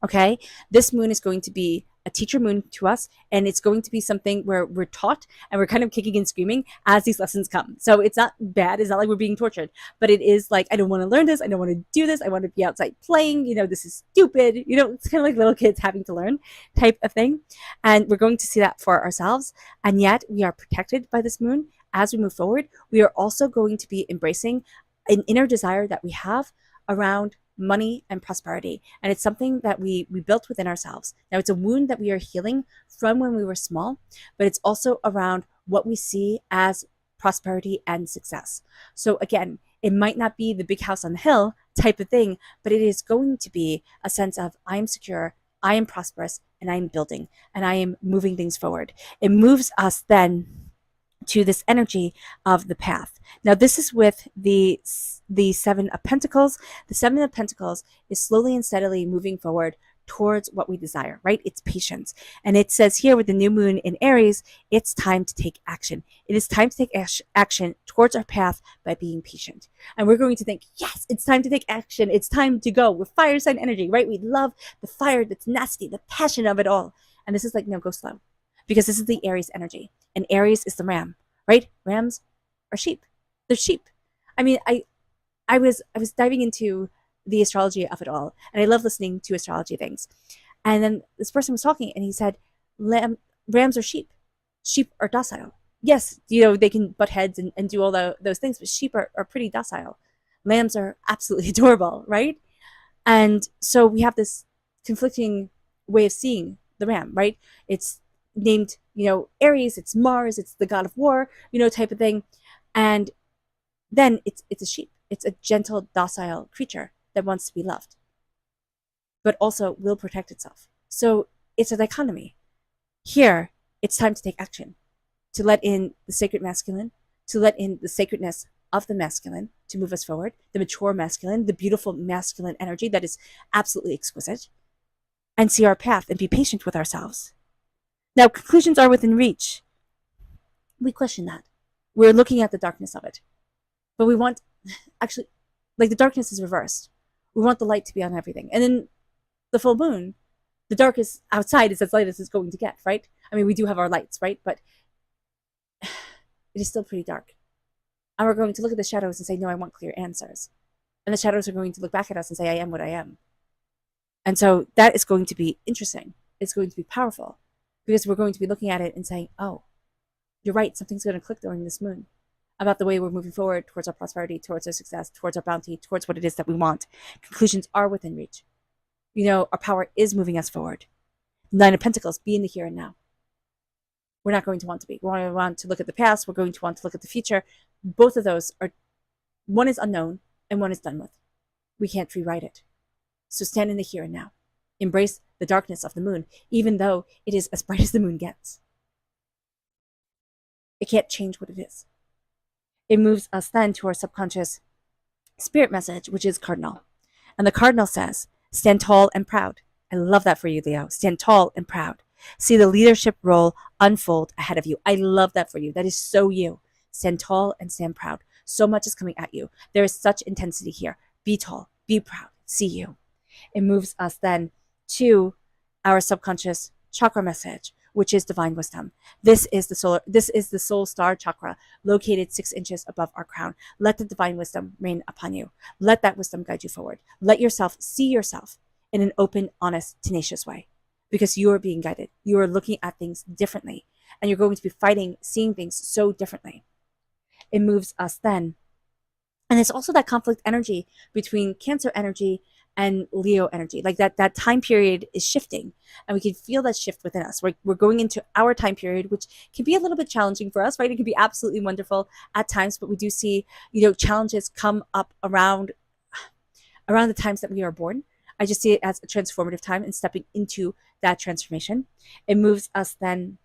Speaker 1: okay, this moon is going to be a teacher moon to us, and it's going to be something where we're taught and we're kind of kicking and screaming as these lessons come. So it's not bad. It's not like we're being tortured, but it is like, I don't want to learn this. I don't want to do this. I want to be outside playing. This is stupid. It's kind of like little kids having to learn type of thing. And we're going to see that for ourselves. And yet we are protected by this moon. As we move forward, we are also going to be embracing an inner desire that we have around money and prosperity. And it's something that we built within ourselves. Now, it's a wound that we are healing from when we were small, but it's also around what we see as prosperity and success. So again, it might not be the big house on the hill type of thing, but it is going to be a sense of I am secure, I am prosperous, and I am building, and I am moving things forward. It moves us then to this energy of the path. Now, this is with the Seven of Pentacles. The Seven of Pentacles is slowly and steadily moving forward towards what we desire, right? It's patience. And it says here with the new moon in Aries, it's time to take action. It is time to take action towards our path by being patient. And we're going to think, yes, it's time to take action. It's time to go. We're fire sign energy, right? We love the fire, the tenacity, the passion of it all. And this is like, no, go slow. Because this is the Aries energy. And Aries is the ram, right? Rams are sheep. They're sheep. I mean, I was diving into the astrology of it all, and I love listening to astrology things. And then this person was talking, and he said, rams are sheep. Sheep are docile. Yes, they can butt heads and do all those things, but sheep are pretty docile. Lambs are absolutely adorable, right? And so we have this conflicting way of seeing the ram, right? It's named, Aries, it's Mars, it's the god of war, type of thing. And then it's a sheep. It's a gentle, docile creature that wants to be loved, but also will protect itself. So it's a dichotomy. Here, it's time to take action, to let in the sacred masculine, to let in the sacredness of the masculine to move us forward, the mature masculine, the beautiful masculine energy that is absolutely exquisite, and see our path and be patient with ourselves. Now, conclusions are within reach. We question that. We're looking at the darkness of it. But we want, actually, like the darkness is reversed. We want the light to be on everything. And then the full moon, the darkest outside is as light as it's going to get, right? I mean, we do have our lights, right? But it is still pretty dark. And we're going to look at the shadows and say, no, I want clear answers. And the shadows are going to look back at us and say, I am what I am. And so that is going to be interesting. It's going to be powerful. Because we're going to be looking at it and saying, oh, you're right, something's going to click during this moon about the way we're moving forward towards our prosperity, towards our success, towards our bounty, towards what it is that we want. Conclusions are within reach. Our power is moving us forward. Nine of Pentacles, be in the here and now. We're not going to want to be. We're going to want to look at the past. We're going to want to look at the future. Both of those are, one is unknown and one is done with. We can't rewrite it. So stand in the here and now. Embrace the darkness of the moon, even though it is as bright as the moon gets. It can't change what it is. It moves us then to our subconscious spirit message, which is cardinal. And the cardinal says, stand tall and proud. I love that for you, Leo. Stand tall and proud. See the leadership role unfold ahead of you. I love that for you. That is so you. Stand tall and stand proud. So much is coming at you. There is such intensity here. Be tall, be proud, see you. It moves us then to our subconscious chakra message, which is divine wisdom. This is the soul star chakra located 6 inches above our crown. Let the divine wisdom reign upon you. Let that wisdom guide you forward. Let yourself see yourself in an open, honest, tenacious way. because you are being guided. You are looking at things differently, and you're going to be fighting, seeing things so differently. It moves us then. And it's also that conflict energy between Cancer energy and Leo energy. Like that time period is shifting, and we can feel that shift within us. We're going into our time period, which can be a little bit challenging for us, right? It can be absolutely wonderful at times, but we do see, challenges come up around the times that we are born. I just see it as a transformative time and stepping into that transformation. It moves us then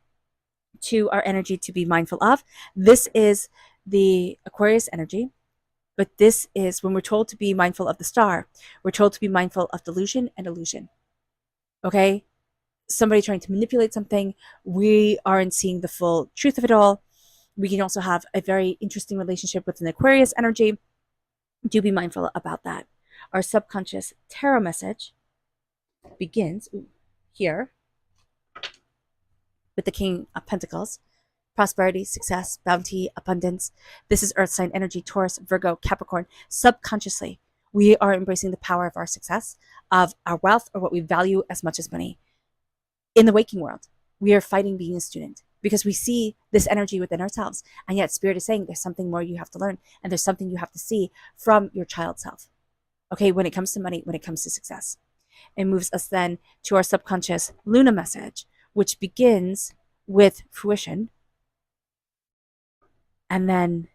Speaker 1: to our energy to be mindful of. This is the Aquarius energy. But this is when we're told to be mindful of the star, we're told to be mindful of delusion and illusion. Okay? Somebody trying to manipulate something, we aren't seeing the full truth of it all. We can also have a very interesting relationship with an Aquarius energy. Do be mindful about that. Our subconscious tarot message begins here with the King of Pentacles. Prosperity, success, bounty, abundance. This is Earth sign energy, Taurus, Virgo, Capricorn. Subconsciously, we are embracing the power of our success, of our wealth, or what we value as much as money. In the waking world, we are fighting being a student because we see this energy within ourselves. And yet Spirit is saying there's something more you have to learn, and there's something you have to see from your child self. Okay, when it comes to money, when it comes to success. It moves us then to our subconscious Luna message, which begins with fruition, and then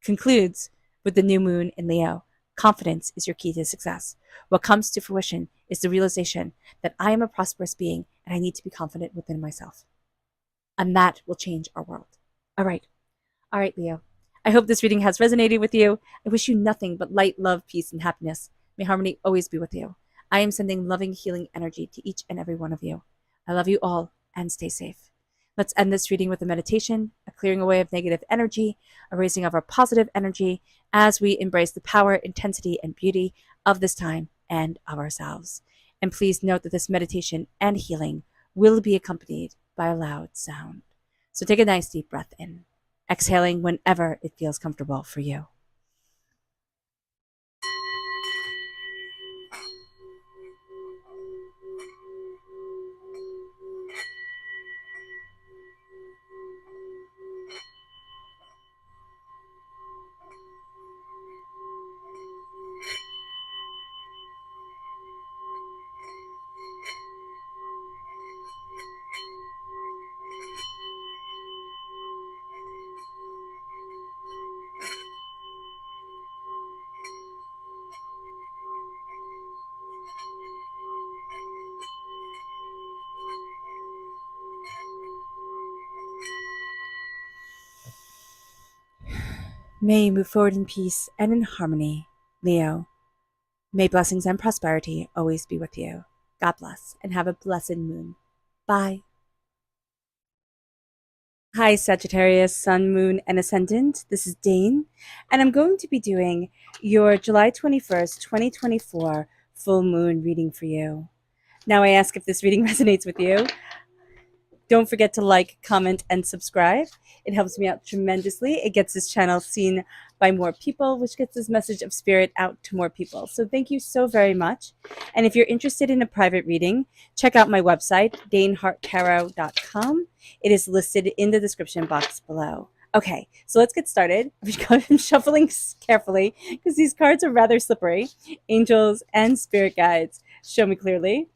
Speaker 1: concludes with the new moon in Leo. Confidence is your key to success. What comes to fruition is the realization that I am a prosperous being and I need to be confident within myself. And that will change our world. All right, Leo. I hope this reading has resonated with you. I wish you nothing but light, love, peace, and happiness. May harmony always be with you. I am sending loving, healing energy to each and every one of you. I love you all, and stay safe. Let's end this reading with a meditation, a clearing away of negative energy, a raising of our positive energy as we embrace the power, intensity, and beauty of this time and of ourselves. And please note that this meditation and healing will be accompanied by a loud sound. So take a nice deep breath in, exhaling whenever it feels comfortable for you. May you move forward in peace and in harmony, Leo. May blessings and prosperity always be with you. God bless and have a blessed moon. Bye. Hi, Sagittarius, Sun, Moon, and Ascendant. This is Dane, and I'm going to be doing your July 21st, 2024 full moon reading for you. Now, I ask if this reading resonates with you. Don't forget to like, comment, and subscribe. It helps me out tremendously. It gets this channel seen by more people, which gets this message of spirit out to more people. So thank you so very much. And if you're interested in a private reading, check out my website, daneharttarot.com. It is listed in the description box below. Okay, so let's get started. I'm shuffling carefully because these cards are rather slippery. Angels and spirit guides, show me clearly.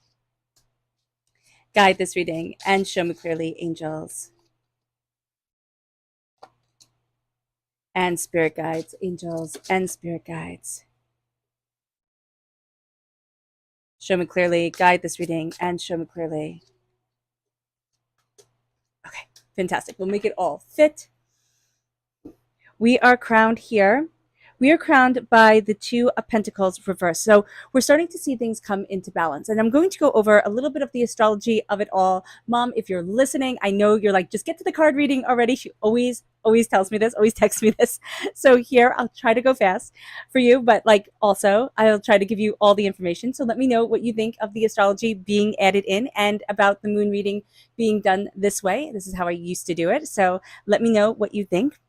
Speaker 1: Guide this reading and show me clearly, angels and spirit guides, angels and spirit guides. Show me clearly, guide this reading and show me clearly. Okay, fantastic. We'll make it all fit. We are crowned here. We are crowned by the Two of Pentacles reversed. So we're starting to see things come into balance. And I'm going to go over a little bit of the astrology of it all. Mom, if you're listening, I know you're like, just get to the card reading already. She always tells me this, always texts me this. So here, I'll try to go fast for you. But like also, I'll try to give you all the information. So let me know what you think of the astrology being added in and about the moon reading being done this way. This is how I used to do it. So let me know what you think.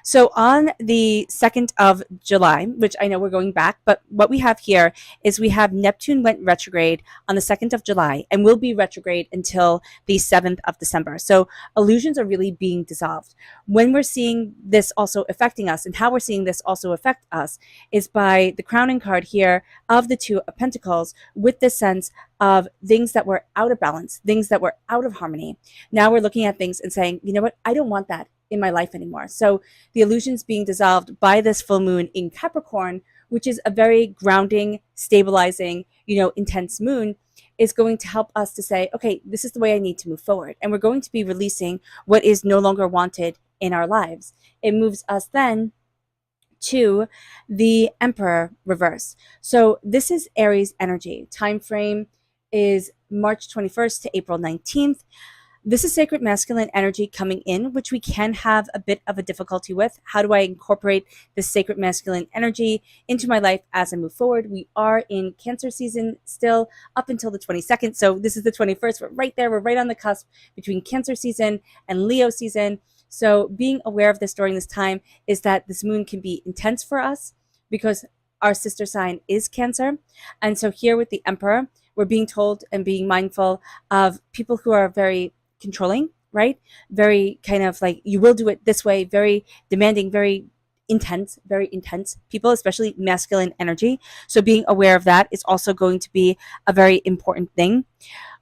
Speaker 1: So on the 2nd of July, which I know we're going back, but what we have here is we have Neptune went retrograde on the 2nd of July and will be retrograde until the 7th of December. So illusions are really being dissolved. When we're seeing this also affecting us, and how we're seeing this also affect us, is by the crowning card here of the Two of Pentacles, with this sense of things that were out of balance, things that were out of harmony. Now we're looking at things and saying, you know what, I don't want that in my life anymore. So the illusions being dissolved by this full moon in Capricorn, which is a very grounding, stabilizing, intense moon, is going to help us to say, okay, this is the way I need to move forward. And we're going to be releasing what is no longer wanted in our lives. It moves us then to the Emperor reverse. So this is Aries energy. Time frame is March 21st to April 19th. This is sacred masculine energy coming in, which we can have a bit of a difficulty with. How do I incorporate this sacred masculine energy into my life as I move forward? We are in Cancer season still up until the 22nd. So this is the 21st. We're right there. We're right on the cusp between Cancer season and Leo season. So being aware of this during this time is that this moon can be intense for us because our sister sign is Cancer. And so here with the Emperor, we're being told and being mindful of people who are very controlling, right? Very kind of like, you will do it this way, very demanding, very intense people, especially masculine energy. So being aware of that is also going to be a very important thing.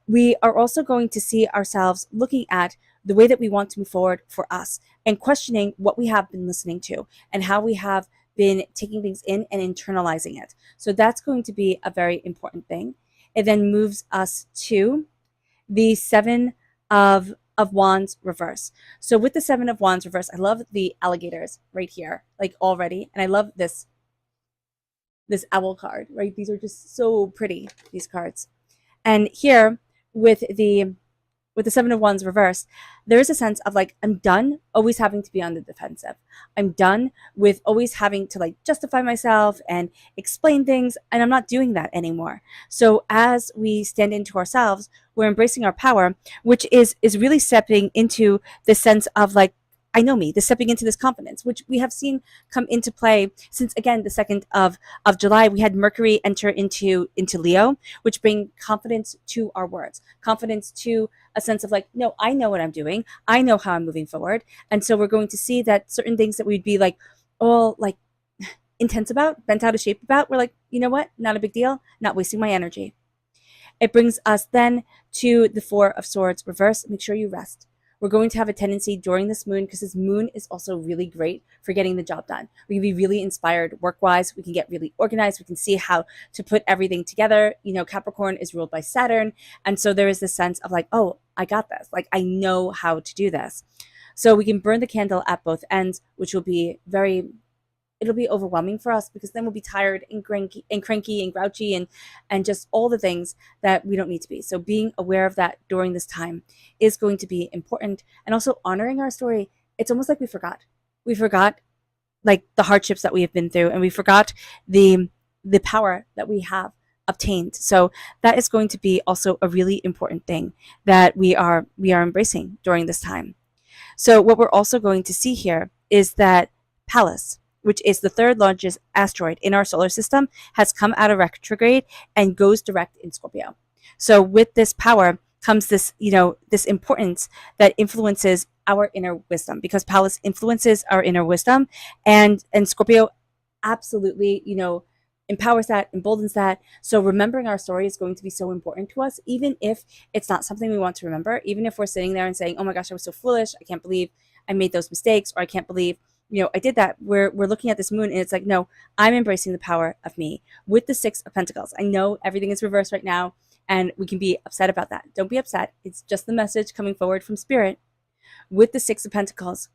Speaker 1: We are also going to see ourselves looking at the way that we want to move forward for us and questioning what we have been listening to and how we have been taking things in and internalizing it. So that's going to be a very important thing. It then moves us to the Seven of Wands reverse. So with the Seven of Wands reverse, I love the alligators right here, like already. And I love this owl card, right? These are just so pretty, these cards. And here with the Seven of Wands reversed, there is a sense of like, I'm done always having to be on the defensive. I'm done with always having to like justify myself and explain things, and I'm not doing that anymore. So as we stand into ourselves, we're embracing our power, which is really stepping into the sense of like, I know me, the stepping into this confidence, which we have seen come into play since, again, the 2nd of July. We had Mercury enter into Leo, which bring confidence to our words, confidence to a sense of like, no, I know what I'm doing. I know how I'm moving forward. And so we're going to see that certain things that we'd be like, all like intense about, bent out of shape about, we're like, you know what? Not a big deal. Not wasting my energy. It brings us then to the Four of Swords reverse. Make sure you rest. We're going to have a tendency during this moon, because this moon is also really great for getting the job done. We can be really inspired work-wise. We can get really organized. We can see how to put everything together. Capricorn is ruled by Saturn. And so there is this sense of like, oh, I got this. Like, I know how to do this. So we can burn the candle at both ends, which will be it'll be overwhelming for us, because then we'll be tired and cranky and grouchy and just all the things that we don't need to be. So being aware of that during this time is going to be important. And also honoring our story. It's almost like we forgot. We forgot like the hardships that we have been through, and we forgot the power that we have obtained. So that is going to be also a really important thing that we are embracing during this time. So what we're also going to see here is that Pallas, which is the third largest asteroid in our solar system, has come out of retrograde and goes direct in Scorpio. So with this power comes this, this importance that influences our inner wisdom, because Pallas influences our inner wisdom, and Scorpio absolutely, empowers that, emboldens that. So remembering our story is going to be so important to us, even if it's not something we want to remember, even if we're sitting there and saying, oh my gosh, I was so foolish. I can't believe I made those mistakes, or I can't believe I did that. We're looking at this moon, and it's like, no, I'm embracing the power of me with the Six of Pentacles. I know everything is reversed right now, and we can be upset about that. Don't be upset. It's just the message coming forward from Spirit. With the Six of Pentacles,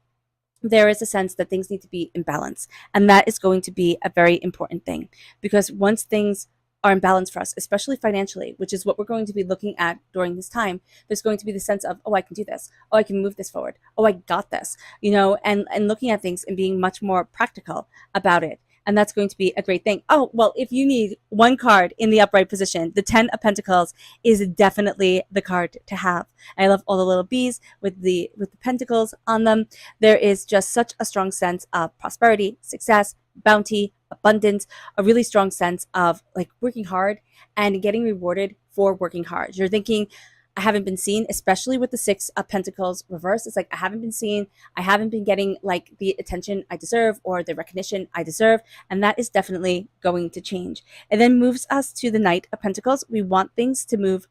Speaker 1: there is a sense that things need to be in balance. And that is going to be a very important thing, because once things are in balance for us, especially financially, which is what we're going to be looking at during this time, there's going to be the sense of, oh, I can do this. Oh, I can move this forward. Oh, I got this, and looking at things and being much more practical about it. and that's going to be a great thing. Oh, well, if you need one card in the upright position, the 10 of Pentacles is definitely the card to have. I love all the little bees with the pentacles on them. There is just such a strong sense of prosperity, success, bounty, abundance, a really strong sense of like working hard and getting rewarded for working hard. You're thinking, I haven't been seen, especially with the 6 of Pentacles reversed. It's like, I haven't been seen. I haven't been getting like the attention I deserve or the recognition I deserve. And that is definitely going to change. It then moves us to the Knight of Pentacles. We want things to move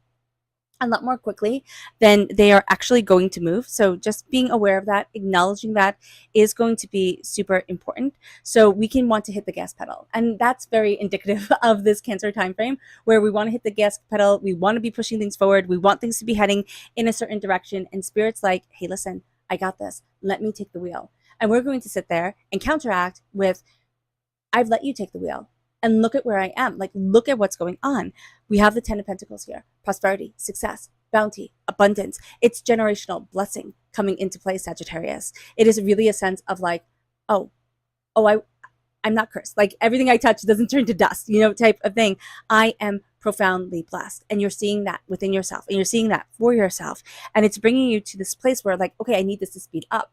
Speaker 1: a lot more quickly than they are actually going to move. So just being aware of that, acknowledging that is going to be super important. So we can want to hit the gas pedal. And that's very indicative of this Cancer time frame where we want to hit the gas pedal. We want to be pushing things forward. We want things to be heading in a certain direction. And Spirit's like, hey, listen, I got this. Let me take the wheel. And we're going to sit there and counteract with, I've let you take the wheel. And look at where I am. Like, look at what's going on. We have the 10 of Pentacles here. Prosperity, success, bounty, abundance. It's generational blessing coming into play, Sagittarius. It is really a sense of like, I'm not cursed. Like, everything I touch doesn't turn to dust, type of thing. I am profoundly blessed. And you're seeing that within yourself. And you're seeing that for yourself. And it's bringing you to this place where like, okay, I need this to speed up.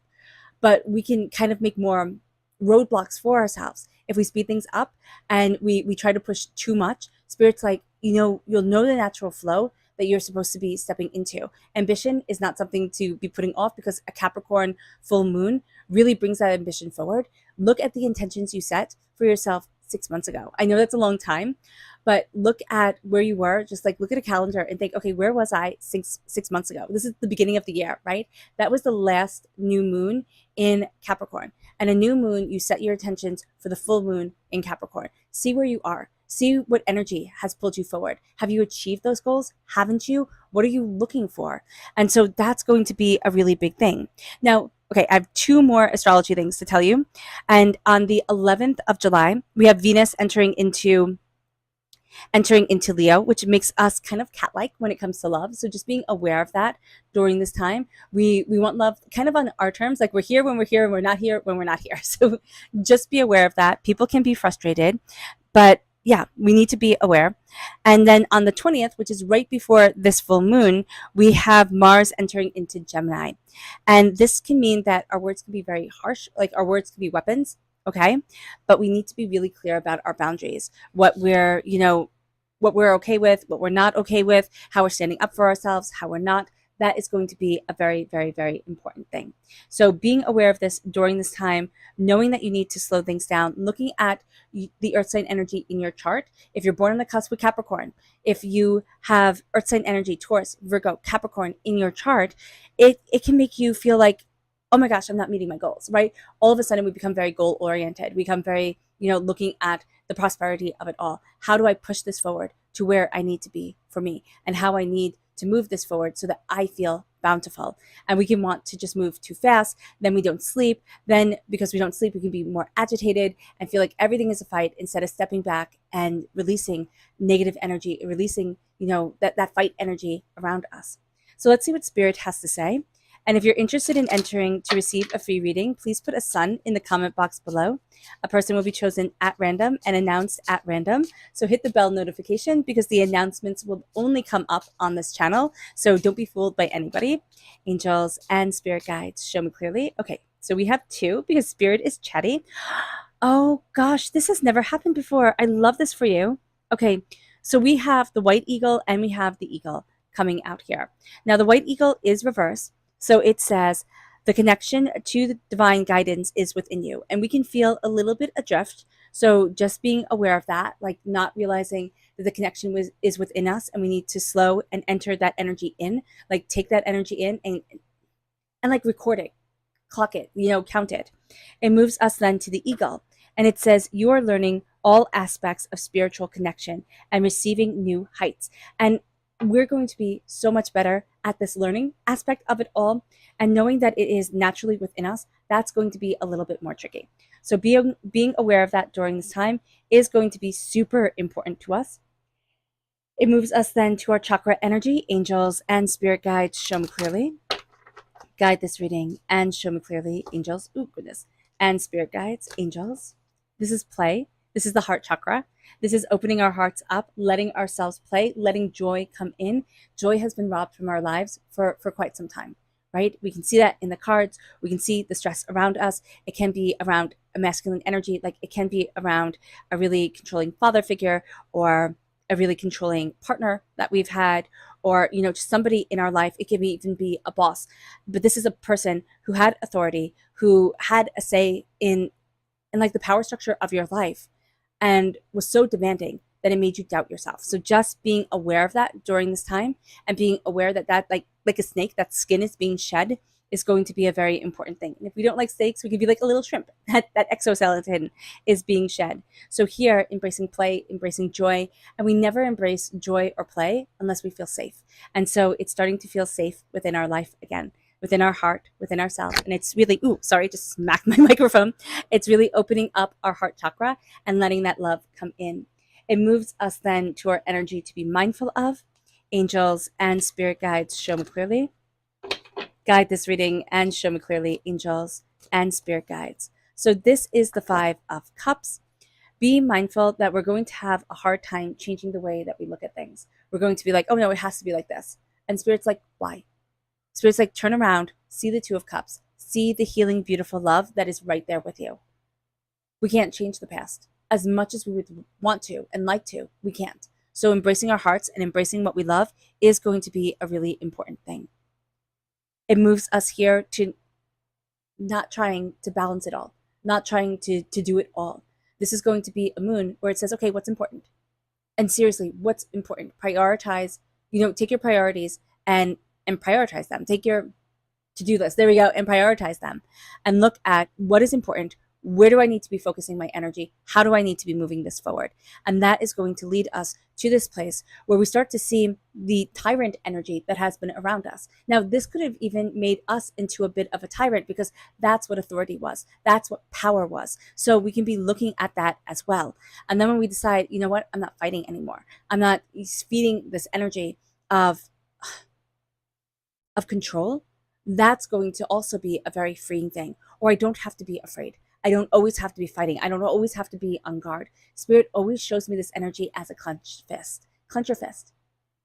Speaker 1: But we can kind of make more roadblocks for ourselves if we speed things up and we try to push too much. Spirit's like, you'll know the natural flow that you're supposed to be stepping into. Ambition is not something to be putting off because a Capricorn full moon really brings that ambition forward. Look at the intentions you set for yourself 6 months ago. I know that's a long time, but look at where you were. Just like look at a calendar and think, okay, where was I six months ago? This is the beginning of the year, right? That was the last new moon in Capricorn. And a new moon, you set your intentions for the full moon in Capricorn. See where you are. See what energy has pulled you forward. Have you achieved those goals? Haven't you? What are you looking for? And so that's going to be a really big thing. Now, okay, I have 2 more astrology things to tell you. And on the 11th of July, we have Venus entering into Leo, which makes us kind of cat-like when it comes to love. So just being aware of that during this time. We want love kind of on our terms, like we're here when we're here and we're not here when we're not here. So just be aware of that. People can be frustrated, but yeah, we need to be aware. And then on the 20th, which is right before this full moon, we have Mars entering into Gemini. And this can mean that our words can be very harsh, like our words can be weapons, okay? But we need to be really clear about our boundaries, what we're okay with, what we're not okay with, how we're standing up for ourselves, how we're not. That is going to be a very, very, very important thing. So being aware of this during this time, knowing that you need to slow things down, looking at the earth sign energy in your chart. If you're born on the cusp with Capricorn, if you have earth sign energy, Taurus, Virgo, Capricorn in your chart, it can make you feel like, oh my gosh, I'm not meeting my goals, right? All of a sudden we become very goal oriented. We become very, looking at the prosperity of it all. How do I push this forward to where I need to be for me, and how I need to move this forward so that I feel bountiful? And we can want to just move too fast. Then we don't sleep. Then because we don't sleep, we can be more agitated and feel like everything is a fight instead of stepping back and releasing negative energy, releasing, that fight energy around us. So let's see what Spirit has to say. And if you're interested in entering to receive a free reading, please put a sun in the comment box below. A person will be chosen at random and announced at random. So hit the bell notification because the announcements will only come up on this channel. So don't be fooled by anybody. Angels and spirit guides, show me clearly. Okay, so we have 2 because Spirit is chatty. Oh gosh, this has never happened before. I love this for you. Okay, so we have the white eagle and we have the eagle coming out here. Now the white eagle is reversed. So it says, the connection to the divine guidance is within you. And we can feel a little bit adrift. So just being aware of that, like not realizing that the connection is within us and we need to slow and enter that energy in, like take that energy in and like record it, clock it, count it. It moves us then to the eagle. And it says, you are learning all aspects of spiritual connection and receiving new heights. And we're going to be so much better at this learning aspect of it all, and knowing that it is naturally within us, that's going to be a little bit more tricky. So being aware of that during this time is going to be super important to us. It moves us then to our chakra energy. Angels and spirit guides, show me clearly. Guide this reading and show me clearly. Angels, oh goodness, and spirit guides, angels. This is play. This is the heart chakra. This is opening our hearts up, letting ourselves play, letting joy come in. Joy has been robbed from our lives for quite some time, right? We can see that in the cards. We can see the stress around us. It can be around a masculine energy, like it can be around a really controlling father figure or a really controlling partner that we've had, or just somebody in our life. It can even be a boss, but this is a person who had authority, who had a say in like the power structure of your life, and was so demanding that it made you doubt yourself. So just being aware of that during this time, and being aware that like a snake, that skin is being shed, is going to be a very important thing. And if we don't like snakes, we could be like a little shrimp. That exoskeleton is being shed. So here, embracing play, embracing joy, and we never embrace joy or play unless we feel safe. And so it's starting to feel safe within our life again, within our heart, within ourselves. And it's really, ooh, sorry, just smacked my microphone. It's really opening up our heart chakra and letting that love come in. It moves us then to our energy to be mindful of. Angels and spirit guides, show me clearly. Guide this reading and show me clearly, angels and spirit guides. So this is the 5 of Cups. Be mindful that we're going to have a hard time changing the way that we look at things. We're going to be like, oh no, it has to be like this. And Spirit's like, why? Spirit's like, turn around, see the 2 of Cups, see the healing, beautiful love that is right there with you. We can't change the past. As much as we would want to and like to, we can't. So embracing our hearts and embracing what we love is going to be a really important thing. It moves us here to not trying to balance it all, not trying to do it all. This is going to be a moon where it says, okay, what's important? And seriously, what's important? Prioritize, take your priorities and prioritize them. Take your to-do list, there we go, and prioritize them. And look at what is important. Where do I need to be focusing my energy? How do I need to be moving this forward? And that is going to lead us to this place where we start to see the tyrant energy that has been around us. Now, this could have even made us into a bit of a tyrant, because that's what authority was. That's what power was. So we can be looking at that as well. And then when we decide, you know what, I'm not fighting anymore. I'm not feeding this energy of control. That's going to also be a very freeing thing. Or I don't have to be afraid. I don't always have to be fighting. I don't always have to be on guard. Spirit always shows me this energy as a clenched fist. Clench your fist.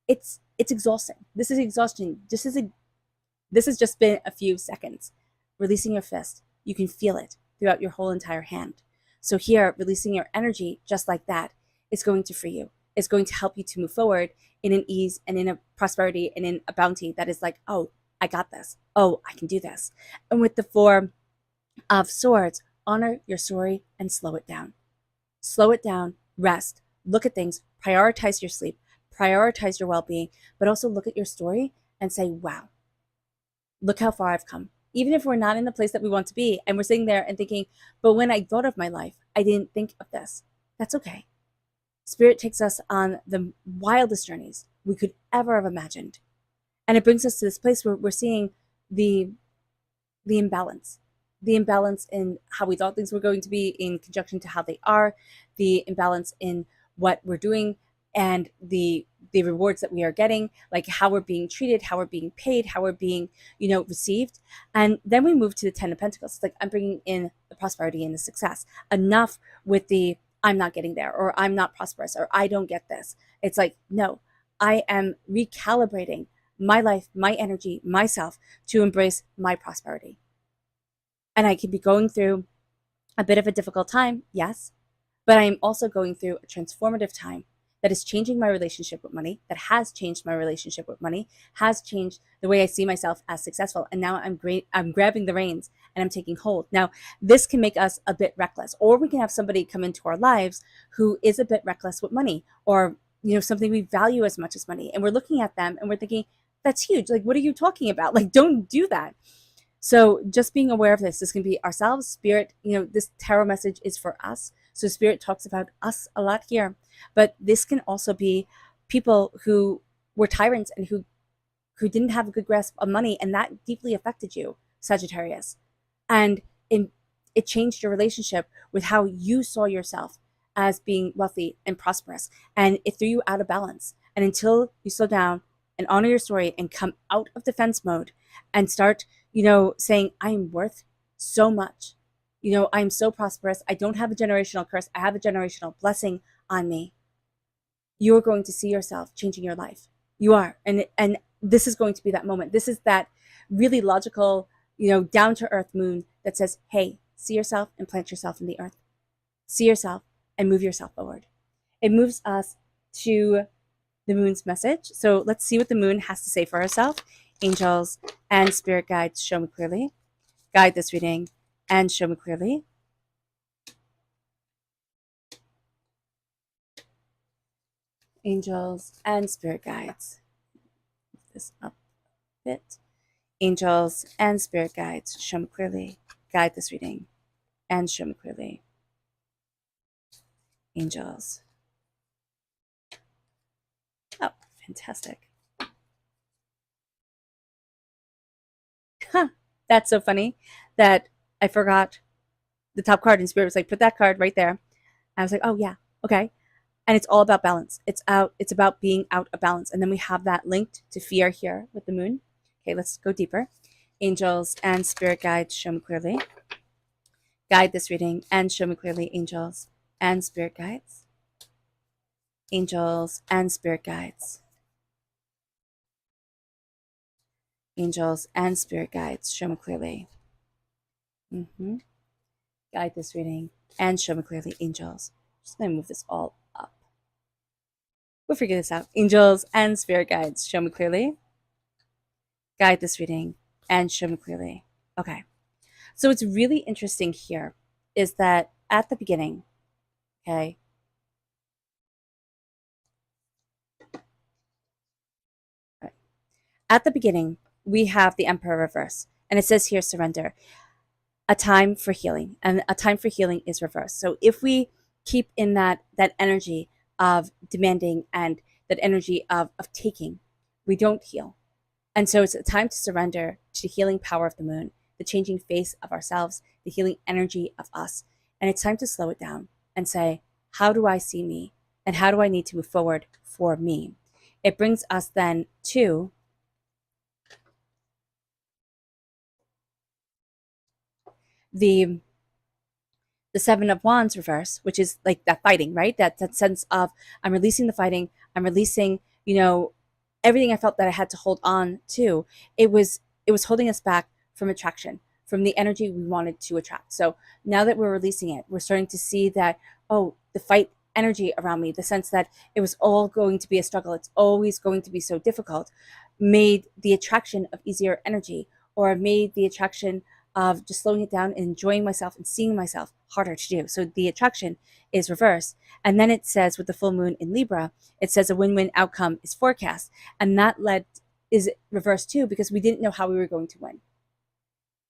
Speaker 1: It's exhausting. This is exhaustion. This has just been a few seconds. Releasing your fist, you can feel it throughout your whole entire hand. So here, releasing your energy just like that is going to free you. It's going to help you to move forward in an ease and in a prosperity and in a bounty that is like, oh, I got this. Oh, I can do this. And with the 4 of Swords, honor your story and slow it down. Slow it down, rest, look at things, prioritize your sleep, prioritize your well-being, but also look at your story and say, wow, look how far I've come. Even if we're not in the place that we want to be and we're sitting there and thinking, but when I thought of my life, I didn't think of this. That's okay. Spirit takes us on the wildest journeys we could ever have imagined. And it brings us to this place where we're seeing the imbalance. The imbalance in how we thought things were going to be in conjunction to how they are, the imbalance in what we're doing and the rewards that we are getting, like how we're being treated, how we're being paid, how we're being, received. And then we move to the 10 of Pentacles. It's like, I'm bringing in the prosperity and the success. Enough with the, I'm not getting there, or I'm not prosperous, or I don't get this. It's like, no, I am recalibrating my life, my energy, myself to embrace my prosperity. And I could be going through a bit of a difficult time, yes, but I am also going through a transformative time that is changing my relationship with money, that has changed my relationship with money, has changed the way I see myself as successful. And now I'm grabbing the reins and I'm taking hold. Now, this can make us a bit reckless, or we can have somebody come into our lives who is a bit reckless with money, or something we value as much as money. And we're looking at them and we're thinking, that's huge. Like, what are you talking about? Like, don't do that. So just being aware of this can be ourselves, Spirit, this tarot message is for us. So Spirit talks about us a lot here, but this can also be people who were tyrants and who didn't have a good grasp of money, and that deeply affected you, Sagittarius. And it changed your relationship with how you saw yourself as being wealthy and prosperous, and it threw you out of balance. And until you slow down and honor your story and come out of defense mode and start saying, I am worth so much. I'm so prosperous. I don't have a generational curse. I have a generational blessing on me. You're going to see yourself changing your life. You are. And this is going to be that moment. This is that really logical, down to earth moon that says, hey, see yourself and plant yourself in the earth. See yourself and move yourself forward. It moves us to the moon's message. So let's see what the moon has to say for herself. Angels and spirit guides, show me clearly. Guide this reading and show me clearly. Angels and spirit guides. Move this up a bit. Angels and spirit guides, show me clearly. Guide this reading and show me clearly. Angels. Oh, fantastic. Huh, that's so funny that I forgot the top card, and Spirit was like, put that card right there. I was like, oh yeah, okay. And it's all about balance. It's about being out of balance. And then we have that linked to fear here with the moon. Okay, let's go deeper. Angels and spirit guides, show me clearly. Guide this reading and show me clearly, angels and spirit guides. Angels and spirit guides. Angels and spirit guides, show me clearly. Guide this reading and show me clearly, angels. Just going to move this all up. We'll figure this out. Angels and spirit guides, show me clearly. Guide this reading and show me clearly. Okay. So what's really interesting here is that at the beginning, okay, right. At the beginning, we have the Emperor reverse, and it says here, surrender. A time for healing, and a time for healing is reverse. So if we keep in that energy of demanding and that energy of taking, we don't heal. And so it's a time to surrender to the healing power of the moon, the changing face of ourselves, the healing energy of us. And it's time to slow it down and say, how do I see me? And how do I need to move forward for me? It brings us then to the Seven of Wands reverse, which is like that fighting, right? That sense of I'm releasing the fighting, I'm releasing, everything I felt that I had to hold on to. It was holding us back from attraction, from the energy we wanted to attract. So now that we're releasing it, we're starting to see that, oh, the fight energy around me, the sense that it was all going to be a struggle, it's always going to be so difficult, made the attraction of easier energy, or made the attraction of just slowing it down and enjoying myself and seeing myself harder to do. So the attraction is reversed. And then it says with the full moon in Libra, it says a win-win outcome is forecast. And that is reversed too, because we didn't know how we were going to win.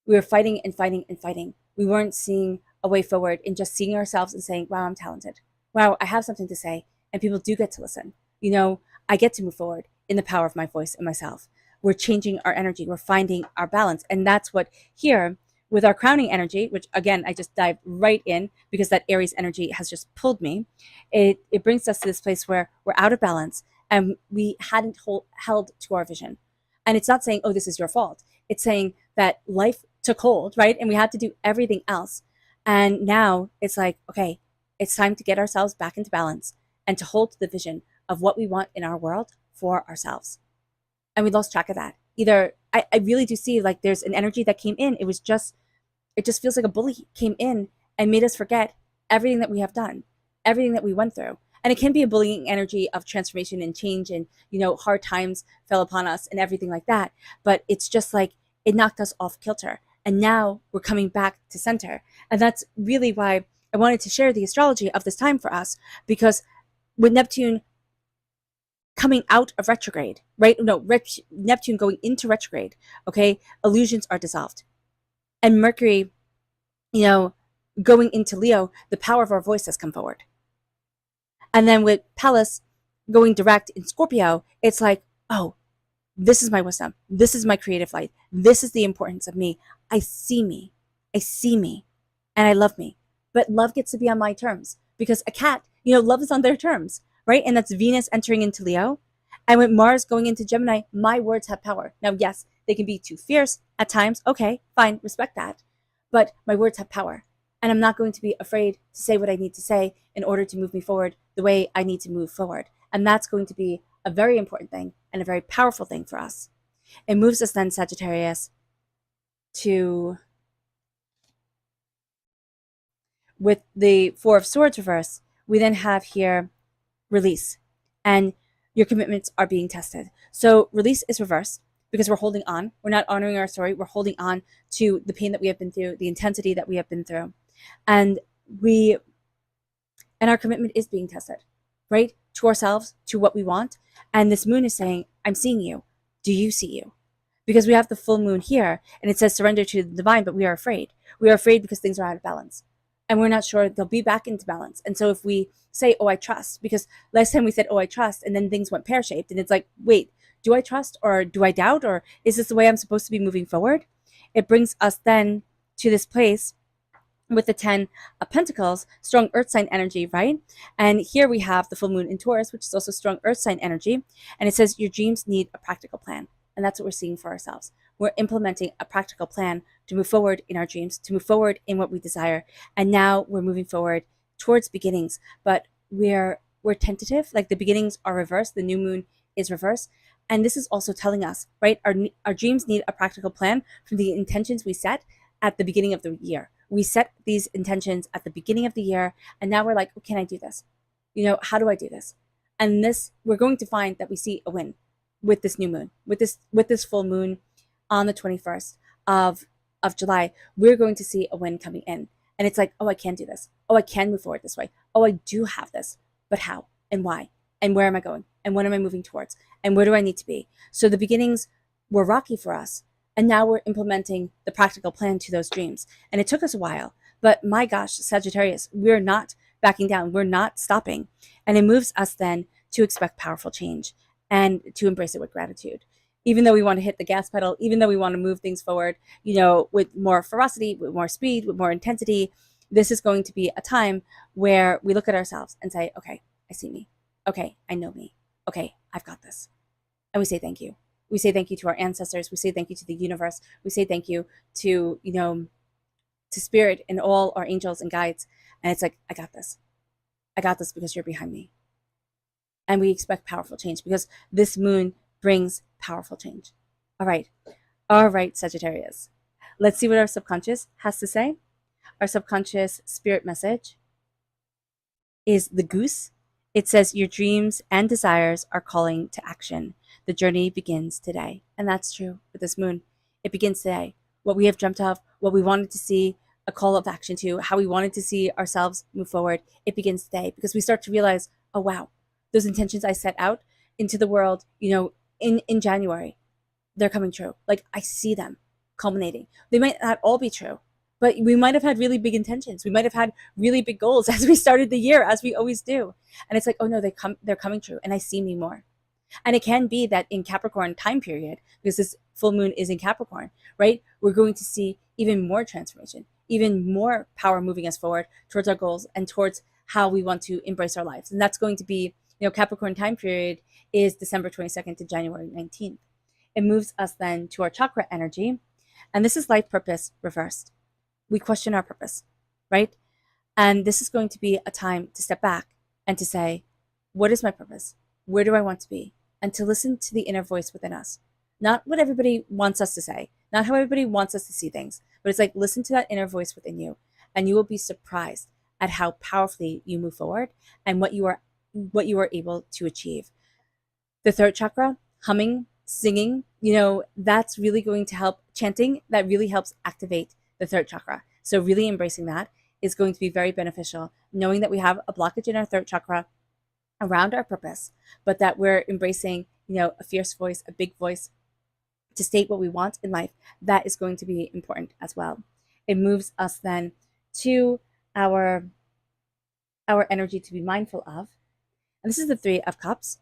Speaker 1: We were fighting and fighting and fighting. We weren't seeing a way forward and just seeing ourselves and saying, wow, I'm talented. Wow, I have something to say. And people do get to listen. I get to move forward in the power of my voice and myself. We're changing our energy. We're finding our balance. And that's what here with our crowning energy, which again, I just dived right in because that Aries energy has just pulled me. It brings us to this place where we're out of balance and we hadn't held to our vision. And it's not saying, oh, this is your fault. It's saying that life took hold, right? And we had to do everything else. And now it's like, okay, it's time to get ourselves back into balance and to hold to the vision of what we want in our world for ourselves. And we lost track of that. Either I really do see like there's an energy that came in. It just feels like a bully came in and made us forget everything that we have done, everything that we went through. And it can be a bullying energy of transformation and change and, hard times fell upon us and everything like that. But it's just like it knocked us off kilter. And now we're coming back to center. And that's really why I wanted to share the astrology of this time for us, because with Neptune coming out of retrograde, right? No, Neptune going into retrograde, okay? Illusions are dissolved. And Mercury, going into Leo, the power of our voice has come forward. And then with Pallas going direct in Scorpio, it's like, oh, this is my wisdom. This is my creative light. This is the importance of me. I see me. I see me. And I love me. But love gets to be on my terms because a cat, love is on their terms, right? And that's Venus entering into Leo. And with Mars going into Gemini, my words have power. Now, yes, they can be too fierce at times. Okay, fine, respect that. But my words have power. And I'm not going to be afraid to say what I need to say in order to move me forward the way I need to move forward. And that's going to be a very important thing and a very powerful thing for us. It moves us then, Sagittarius, to, with the Four of Swords reverse, we then have here release. And your commitments are being tested. So release is reversed because we're holding on. We're not honoring our story. We're holding on to the pain that we have been through, the intensity that we have been through. And our commitment is being tested, right? To ourselves, to what we want. And this moon is saying, I'm seeing you. Do you see you? Because we have the full moon here and it says surrender to the divine, but we are afraid. We are afraid because things are out of balance and we're not sure they'll be back into balance. And so if we say, oh, I trust, because last time we said, oh, I trust, and then things went pear-shaped and it's like, wait, do I trust or do I doubt? Or is this the way I'm supposed to be moving forward? It brings us then to this place with the 10 of Pentacles, strong earth sign energy, right? And here we have the full moon in Taurus, which is also strong earth sign energy. And it says your dreams need a practical plan. And that's what we're seeing for ourselves. We're implementing a practical plan to move forward in our dreams, to move forward in what we desire. And now we're moving forward towards beginnings, but we're tentative. Like the beginnings are reversed. The new moon is reversed. And this is also telling us, right? Our dreams need a practical plan from the intentions we set at the beginning of the year. We set these intentions at the beginning of the year, and now we're like, oh, can I do this? How do I do this? And this, we're going to find that we see a win with this new moon, with this full moon on the 21st of July. We're going to see a win coming in. And it's like, oh, I can do this. Oh, I can move forward this way. Oh, I do have this. But how and why? And where am I going? And what am I moving towards? And where do I need to be? So the beginnings were rocky for us. And now we're implementing the practical plan to those dreams. And it took us a while. But my gosh, Sagittarius, we're not backing down. We're not stopping. And it moves us then to expect powerful change and to embrace it with gratitude. Even though we want to hit the gas pedal, even though we want to move things forward, with more ferocity, with more speed, with more intensity, this is going to be a time where we look at ourselves and say, okay, I see me. Okay, I know me. Okay, I've got this. And we say thank you. We say thank you to our ancestors. We say thank you to the universe. We say thank you to, to spirit and all our angels and guides. And it's like, I got this. I got this because you're behind me. And we expect powerful change because this moon brings powerful change. All right, Sagittarius. Let's see what our subconscious has to say. Our subconscious spirit message is the goose. It says your dreams and desires are calling to action. The journey begins today. And that's true with this moon. It begins today. What we have dreamt of, what we wanted to see, a call of action to, how we wanted to see ourselves move forward, it begins today because we start to realize, oh, wow, those intentions I set out into the world, in January, they're coming true. Like I see them culminating. They might not all be true, but we might have had really big intentions. We might have had really big goals as we started the year, as we always do. And it's like, oh no, they're coming true. And I see me more. And it can be that in Capricorn time period, because this full moon is in Capricorn, right? We're going to see even more transformation, even more power moving us forward towards our goals and towards how we want to embrace our lives. And that's going to be, Capricorn time period is December 22nd to January 19th. It moves us then to our chakra energy. And this is life purpose reversed. We question our purpose, right? And this is going to be a time to step back and to say, what is my purpose? Where do I want to be? And to listen to the inner voice within us. Not what everybody wants us to say, not how everybody wants us to see things, but it's like, listen to that inner voice within you, and you will be surprised at how powerfully you move forward and what you are able to achieve. The third chakra, humming, singing, that's really going to help. Chanting, that really helps activate the third chakra. So really embracing that is going to be very beneficial, knowing that we have a blockage in our third chakra around our purpose, but that we're embracing, a fierce voice, a big voice to state what we want in life. That is going to be important as well. It moves us then to our energy to be mindful of. And this is the Three of Cups.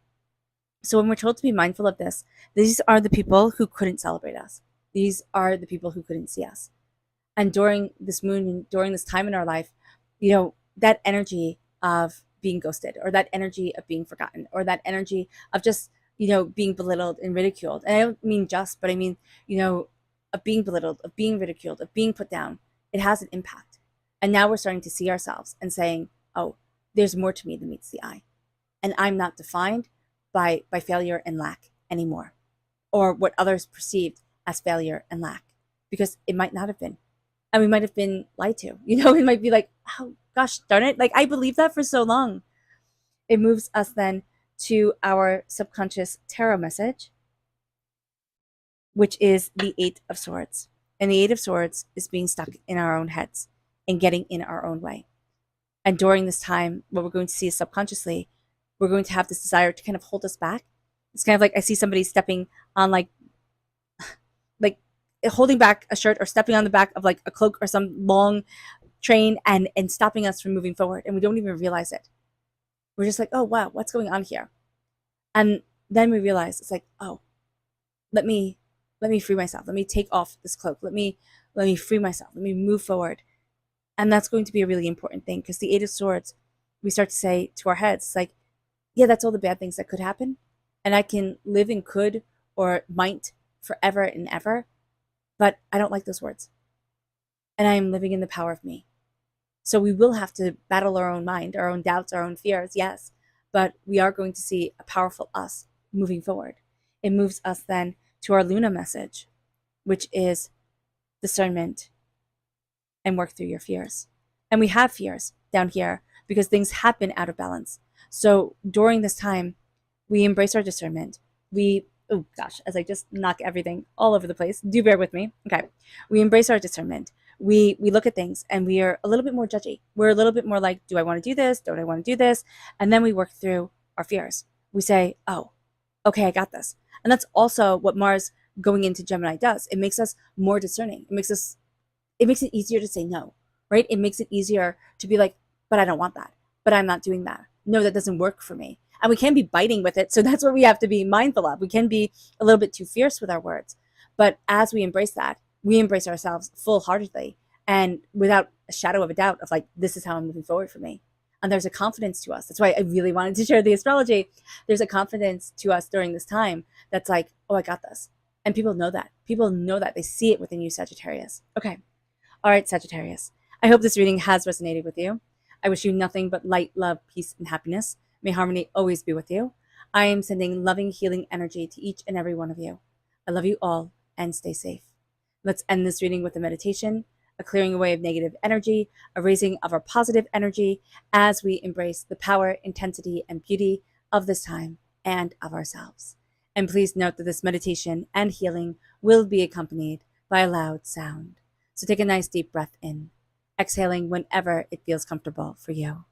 Speaker 1: So when we're told to be mindful of this, these are the people who couldn't celebrate us. These are the people who couldn't see us. And during this moon, during this time in our life, that energy of being ghosted, or that energy of being forgotten, or that energy of just, being belittled and ridiculed. And I don't mean just, but I mean, of being belittled, of being ridiculed, of being put down. It has an impact. And now we're starting to see ourselves and saying, oh, there's more to me than meets the eye. And I'm not defined by failure and lack anymore, or what others perceived as failure and lack, because it might not have been. And we might have been lied to. It might be like, oh, gosh, darn it. Like, I believed that for so long. It moves us then to our subconscious tarot message, which is the Eight of Swords. And the Eight of Swords is being stuck in our own heads and getting in our own way. And during this time, what we're going to see is subconsciously, we're going to have this desire to kind of hold us back. It's kind of like I see somebody stepping on like holding back a shirt or stepping on the back of like a cloak or some long train and stopping us from moving forward. And we don't even realize it. We're just like, oh, wow, what's going on here? And then we realize it's like, oh, let me free myself. Let me take off this cloak. Let me free myself. Let me move forward. And that's going to be a really important thing, because the Eight of Swords, we start to say to our heads, like, yeah, that's all the bad things that could happen. And I can live in could or might forever and ever. But I don't like those words. And I am living in the power of me. So we will have to battle our own mind, our own doubts, our own fears, yes. But we are going to see a powerful us moving forward. It moves us then to our Luna message, which is discernment and work through your fears. And we have fears down here because things have been out of balance. So during this time, we embrace our discernment. Oh gosh, as I just knock everything all over the place, do bear with me. Okay. We embrace our discernment. We look at things and we are a little bit more judgy. We're a little bit more like, do I want to do this? Don't I want to do this? And then we work through our fears. We say, oh, okay, I got this. And that's also what Mars going into Gemini does. It makes us more discerning. It makes it easier to say no, right? It makes it easier to be like, but I don't want that. But I'm not doing that. No, that doesn't work for me. And we can be biting with it. So that's what we have to be mindful of. We can be a little bit too fierce with our words. But as we embrace that, we embrace ourselves full-heartedly and without a shadow of a doubt of like, this is how I'm moving forward for me. And there's a confidence to us. That's why I really wanted to share the astrology. There's a confidence to us during this time that's like, oh, I got this. And people know that. People know that. They see it within you, Sagittarius. Okay. All right, Sagittarius. I hope this reading has resonated with you. I wish you nothing but light, love, peace, and happiness. May harmony always be with you. I am sending loving, healing energy to each and every one of you. I love you all and stay safe. Let's end this reading with a meditation, a clearing away of negative energy, a raising of our positive energy as we embrace the power, intensity, and beauty of this time and of ourselves. And please note that this meditation and healing will be accompanied by a loud sound. So take a nice deep breath in, exhaling whenever it feels comfortable for you.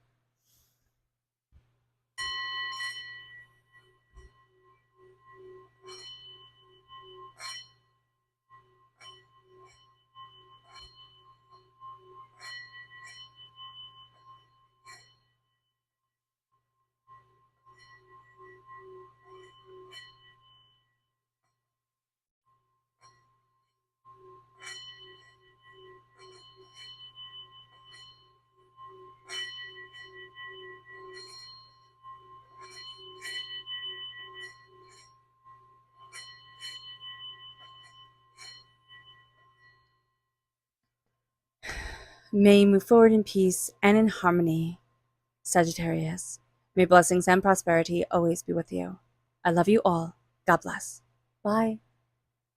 Speaker 1: May you move forward in peace and in harmony, Sagittarius. May blessings and prosperity always be with you. I love you all. God bless. Bye.